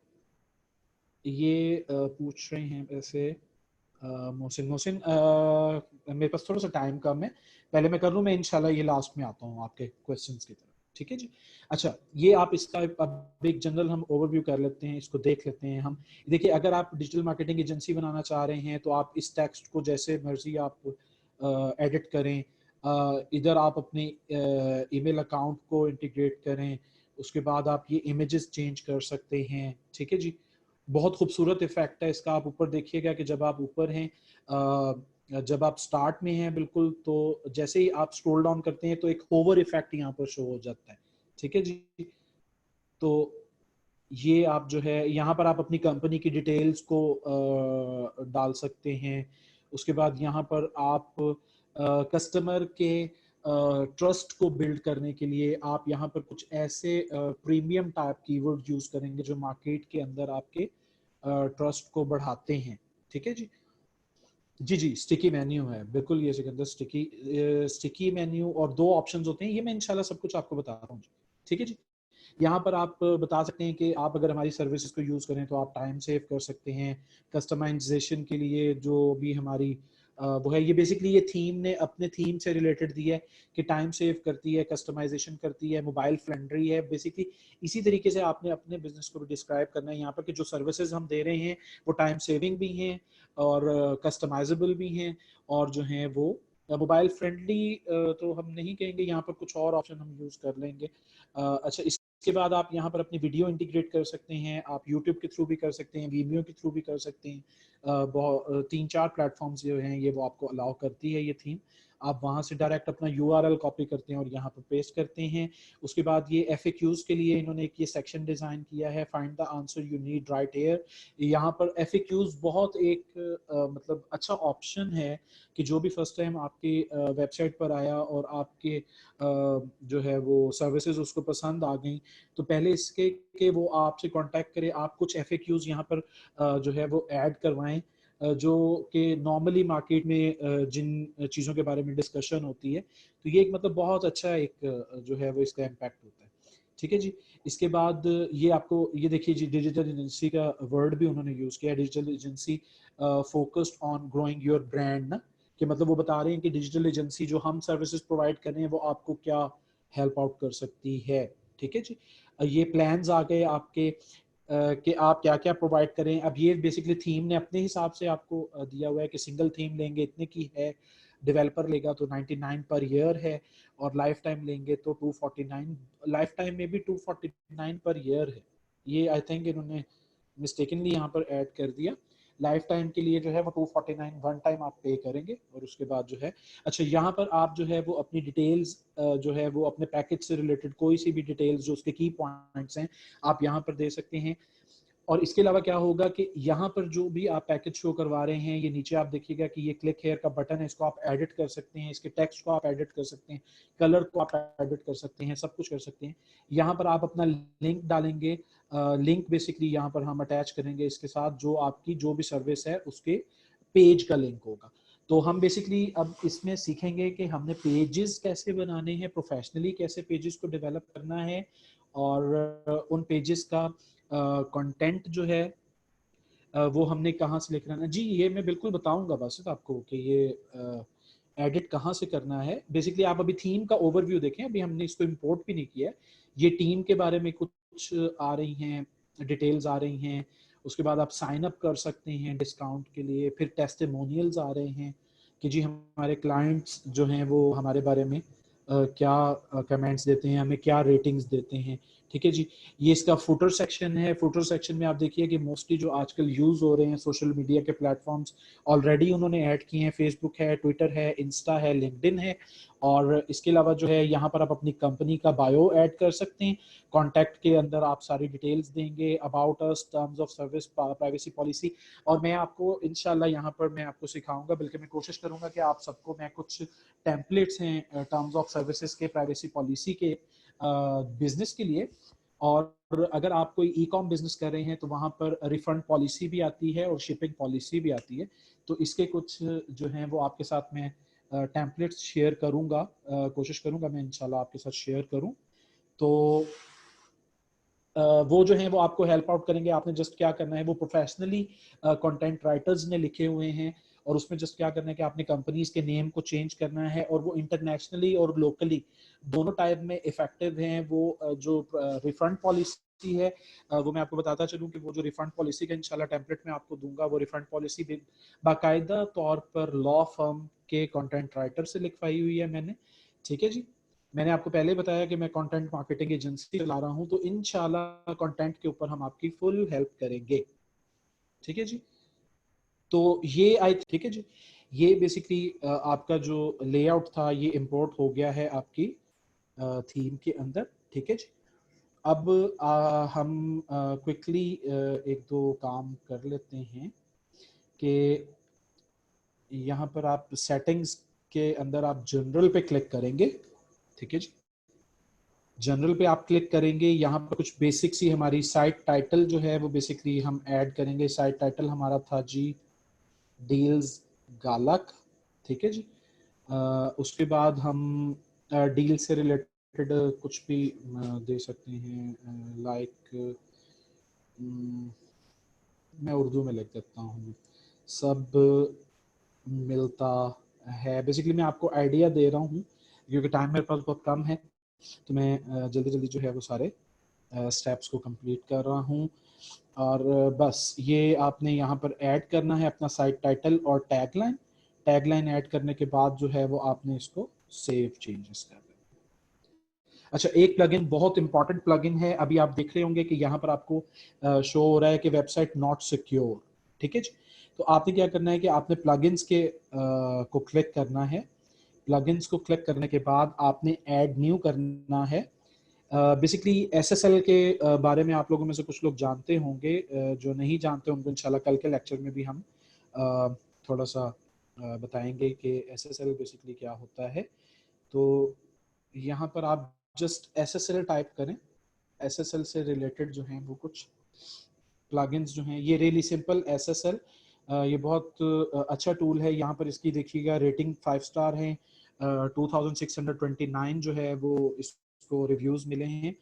ये पूछ रहे हैं वैसे मोहसिन मोहसिन मेरे पास थोड़ा सा टाइम कम है, पहले मैं कर लूँ, मैं इंशाल्लाह ये लास्ट में आता हूँ आपके क्वेश्चंस की तरफ। ठीक है जी, अच्छा ये आप इसका अब एक जनरल हम ओवरव्यू कर लेते हैं, इसको देख लेते हैं हम। देखिए अगर आप डिजिटल मार्केटिंग एजेंसी बनाना चाह रहे हैं तो आप इस टेक्स्ट को जैसे मर्जी आप एडिट करें, इधर आप अपने ईमेल अकाउंट को इंटीग्रेट करें, उसके बाद आप ये इमेजेस चेंज कर सकते हैं। ठीक है जी, बहुत खूबसूरत इफेक्ट है इसका, आप ऊपर देखिएगा कि जब आप ऊपर हैं, जब आप स्टार्ट में हैं बिल्कुल, तो जैसे ही आप स्क्रॉल डाउन करते हैं तो एक होवर इफेक्ट यहाँ पर शो हो जाता है। ठीक है जी, तो ये आप जो है यहाँ पर आप अपनी कंपनी की डिटेल्स को डाल सकते हैं। उसके बाद यहाँ पर आप कस्टमर के ट्रस्ट को बिल्ड करने के लिए आप यहाँ पर कुछ ऐसे प्रीमियम टाइप कीवर्ड यूज करेंगे जो मार्केट के अंदर आपके ट्रस्ट को बढ़ाते हैं। ठीक है जी, जी जी स्टिकी मेन्यू है बिल्कुल, ये सिकंदर स्टिकी मेन्यू और दो ऑप्शंस होते हैं, ये मैं इंशाल्लाह सब कुछ आपको बता रहा हूँ। ठीक है जी, यहाँ पर आप बता सकते हैं कि आप अगर हमारी सर्विसेज को यूज़ करें तो आप टाइम सेव कर सकते हैं। कस्टमाइजेशन के लिए जो भी हमारी वो है, ये बेसिकली ये थीम ने अपने थीम से रिलेटेड दिया है कि टाइम सेव करती है, कस्टमाइजेशन करती है, मोबाइल फ्रेंडली है। बेसिकली इसी तरीके से आपने अपने बिजनेस को भी डिस्क्राइब करना है यहाँ पर कि जो सर्विसेज हम दे रहे हैं वो टाइम सेविंग भी हैं और कस्टमाइजेबल भी हैं और जो हैं वो मोबाइल फ्रेंडली तो हम नहीं कहेंगे, यहाँ पर कुछ और ऑप्शन हम यूज़ कर लेंगे। अच्छा इसके बाद आप यहाँ पर अपनी वीडियो इंटीग्रेट कर सकते हैं, आप यूट्यूब के थ्रू भी कर सकते हैं, वीमियो के थ्रू भी कर सकते हैं। बहुत तीन चार प्लेटफॉर्म्स जो हैं ये वो आपको अलाउ करती है ये थीम। आप वहां से डायरेक्ट अपना URL कॉपी करते हैं और यहाँ पर पेस्ट करते हैं। उसके बाद ये FAQs के लिए इन्होंने एक ये सेक्शन डिजाइन किया है, find the answer you need right here. यहाँ पर FAQs बहुत एक मतलब अच्छा ऑप्शन है कि जो भी फर्स्ट टाइम आपके वेबसाइट पर आया और आपके जो है वो सर्विसेज उसको पसंद आ गई, तो पहले इसके कि वो आपसे कांटेक्ट करे, आप कुछ FAQs यहाँ पर जो है वो ऐड करवाएं, जो कि नॉर्मली मार्केट में जिन चीज़ों के बारे में डिस्कशन होती है। तो ये एक मतलब बहुत अच्छा एक जो है वो इसका इम्पैक्ट होता है। ठीक है जी। इसके बाद ये आपको ये देखिए जी, डिजिटल एजेंसी का वर्ड भी उन्होंने यूज़ किया, digital agency focused on growing your brand ना, कि मतलब वो बता रहे हैं कि डिजिटल एजेंसी जो हम सर्विसेज प्रोवाइड कर रहे हैं वो आपको क्या हेल्प आउट कर सकती है। ठीक है जी। ये प्लान्स आ गए आपके कि आप क्या क्या प्रोवाइड करें। अब ये बेसिकली थीम ने अपने हिसाब से आपको दिया हुआ है कि सिंगल थीम लेंगे इतने की है, डेवलपर लेगा तो 99 पर ईयर है, और लाइफ टाइम लेंगे तो 249, लाइफ टाइम में भी 249 पर ईयर है। ये आई थिंक इन्होंने मिस्टेकनली यहाँ पर ऐड कर दिया। लाइफ टाइम के लिए जो है वो 249 वन टाइम आप पे करेंगे, और उसके बाद जो है अच्छा यहाँ पर आप जो है वो अपनी डिटेल्स जो है वो अपने पैकेज से रिलेटेड कोई सी भी डिटेल्स जो उसके की पॉइंट्स हैं आप यहाँ पर दे सकते हैं। और इसके अलावा क्या होगा कि यहाँ पर जो भी आप पैकेज शो करवा रहे हैं, ये नीचे आप देखिएगा कि ये क्लिक हेयर का बटन है, इसको आप एडिट कर सकते हैं, इसके टेक्स्ट को आप एडिट कर सकते हैं, कलर को आप एडिट कर सकते हैं, सब कुछ कर सकते हैं। यहाँ पर आप अपना लिंक डालेंगे, लिंक बेसिकली यहाँ पर हम अटैच करेंगे इसके साथ, जो आपकी जो भी सर्विस है उसके पेज का लिंक होगा। तो हम बेसिकली अब इसमें सीखेंगे कि हमने पेजेस कैसे बनाने हैं, प्रोफेशनली कैसे पेजेस को डेवलप करना है, और उन पेजेस का कंटेंट जो है वो हमने कहाँ से लेकर आना। जी ये मैं बिल्कुल बताऊंगा बस आपको कि ये एडिट कहाँ से करना है। बेसिकली आप अभी थीम का ओवरव्यू देखें, अभी हमने इसको इंपोर्ट भी नहीं किया है। ये टीम के बारे में कुछ आ रही हैं, डिटेल्स आ रही हैं। उसके बाद आप साइन अप कर सकते हैं डिस्काउंट के लिए, फिर टेस्टिमोनियल्स आ रहे हैं कि जी हमारे क्लाइंट्स जो हैं वो हमारे बारे में क्या कमेंट्स देते हैं, हमें क्या रेटिंग्स देते हैं। ठीक है जी। ये इसका फुटर सेक्शन है। फुटर सेक्शन में आप देखिए कि मोस्टली जो आजकल यूज हो रहे हैं सोशल मीडिया के प्लेटफॉर्म्स ऑलरेडी उन्होंने ऐड किए हैं, फेसबुक है, ट्विटर है, इंस्टा है, लिंक्डइन है। और इसके अलावा जो है यहाँ पर आप अपनी कंपनी का बायो ऐड कर सकते हैं। कॉन्टैक्ट के अंदर आप सारी डिटेल्स देंगे, about us, terms of service, privacy policy. और मैं आपको इंशाल्लाह यहाँ पर मैं आपको सिखाऊंगा, बल्कि मैं कोशिश करूंगा कि आप सबको मैं कुछ टेम्पलेट्स हैं टर्म्स ऑफ सर्विसेज के, प्राइवेसी पॉलिसी के, बिजनेस के लिए। और अगर आप कोई ई कॉम बिजनेस कर रहे हैं तो वहाँ पर रिफंड पॉलिसी भी आती है और शिपिंग पॉलिसी भी आती है। तो इसके कुछ जो हैं वो आपके साथ में टेम्पलेट्स शेयर करूँगा, कोशिश करूँगा मैं इंशाल्लाह आपके साथ शेयर करूँ। तो वो जो है वो आपको हेल्प आउट करेंगे। आपने जस्ट क्या करना है, वो प्रोफेशनली कंटेंट राइटर्स ने लिखे हुए हैं, और उसमें जस्ट क्या करना है कि आपने कंपनीज के नेम को चेंज करना है, और वो इंटरनेशनली और लोकली दोनों टाइप में इफेक्टिव हैं। वो जो रिफंड पॉलिसी है, वो मैं आपको बताता चलूं कि वो जो रिफंड पॉलिसी का इंशाल्लाह टेम्पलेट में आपको दूंगा, वो रिफंड पॉलिसी बाकायदा तौर पर लॉ फर्म के कंटेंट राइटर से लिखवाई हुई है मैंने। ठीक है जी। मैंने आपको पहले बताया कि मैं कंटेंट मार्केटिंग एजेंसी चला रहा हूं, तो इंशाल्लाह कंटेंट के ऊपर हम आपकी फुल हेल्प करेंगे। ठीक है जी। तो ये आई, ठीक है जी, ये बेसिकली आपका जो लेआउट था ये इंपोर्ट हो गया है आपकी थीम के अंदर। ठीक है जी। अब हम क्विकली एक दो काम कर लेते हैं कि यहाँ पर आप सेटिंग्स के अंदर आप जनरल पे क्लिक करेंगे। ठीक है जी। जनरल पे आप क्लिक करेंगे, यहाँ पर कुछ बेसिक सी हमारी साइट टाइटल जो है वो बेसिकली हम ऐड करेंगे। साइट टाइटल हमारा था जी डील्स गालक। ठीक है जी। उसके बाद हम डील से रिलेटेड कुछ भी दे सकते हैं, लाइक मैं उर्दू में लिख देता हूँ, सब मिलता है। बेसिकली मैं आपको आइडिया दे रहा हूँ क्योंकि टाइम मेरे पास बहुत कम है, तो मैं जल्दी जल्दी जो है वो सारे स्टेप्स को कंप्लीट कर रहा हूँ। और बस ये आपने यहाँ पर ऐड करना है अपना साइट टाइटल और टैगलाइन। टैगलाइन ऐड करने के बाद जो है वो आपने इसको सेव चेंजेस कर देना। अच्छा, एक प्लगइन बहुत इंपॉर्टेंट प्लगइन है, अभी आप देख रहे होंगे कि यहाँ पर आपको शो हो रहा है कि वेबसाइट नॉट सिक्योर। ठीक है जी। तो आपने क्या करना है कि आपने प्लगइन्स के को क्लिक करना है। प्लगइन्स को क्लिक करने के बाद आपने ऐड न्यू करना है। बेसिकली एसएसएल के बारे में आप लोगों में से कुछ लोग जानते होंगे, जो नहीं जानते उनको इंशाल्लाह कल के लेक्चर में भी हम थोड़ा सा बताएंगे कि एसएसएल बेसिकली क्या होता है। तो यहाँ पर आप जस्ट एसएसएल टाइप करें, एसएसएल से रिलेटेड जो हैं वो कुछ प्लगइन्स जो हैं, ये रियली सिंपल एसएसएल, ये बहुत अच्छा टूल है। यहाँ पर इसकी देखिएगा रेटिंग 5 स्टार है, 2629 जो है वो इसको रिव्यूज मिले हैं,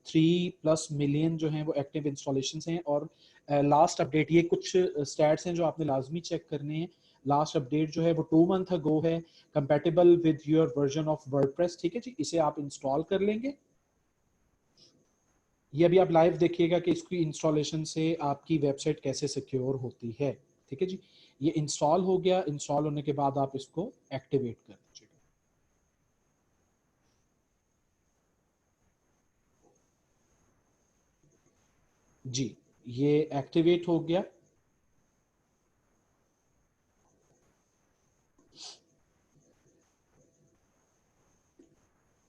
3+ मिलियन जो हैं वो एक्टिव इंस्टॉलेशन हैं, और लास्ट अपडेट, ये कुछ स्टैट्स हैं जो आपने लाजमी चेक करने हैं। लास्ट अपडेट जो है वो 2 मंथ अगो है, compatible with your version of WordPress. ठीक है जी, इसे आप इंस्टॉल कर लेंगे। ये अभी आप लाइव देखिएगा कि इसकी इंस्टॉलेशन से आपकी वेबसाइट कैसे सिक्योर होती है। ठीक है जी, ये इंस्टॉल हो गया। इंस्टॉल होने के बाद आप इसको एक्टिवेट कर दीजिएगा। जी, ये एक्टिवेट हो गया।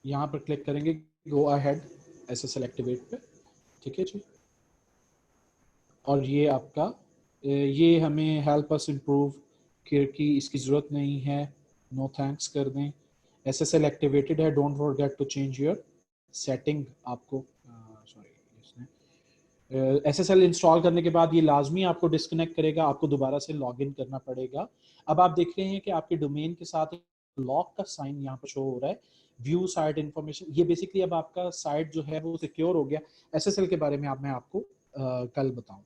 यहाँ पर क्लिक करेंगे गो अहेड एसएसएल एक्टिवेट पे। ठीक है जी, और ये आपका ये हमें हेल्प अस इम्प्रूव कि इसकी ज़रूरत नहीं है, नो थैंक्स कर दें। एसएसएल एक्टिवेटेड है, don't forget to change your setting. आपको सॉरी, इसने एसएसएल इंस्टॉल करने के बाद ये लाजमी आपको डिस्कनेक्ट करेगा, आपको दोबारा से लॉग इन करना पड़ेगा। अब आप देख रहे हैं कि आपके डोमेन के साथ लॉक का साइन यहाँ पर शो हो रहा है, व्यू साइट इन्फॉर्मेशन। ये बेसिकली अब आपका साइट जो है वो सिक्योर हो गया। एसएसएल के बारे में मैं आपको कल बताऊंगा।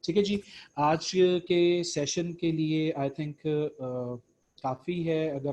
ठीक है जी, आज के सेशन के लिए आई थिंक काफ़ी है। अगर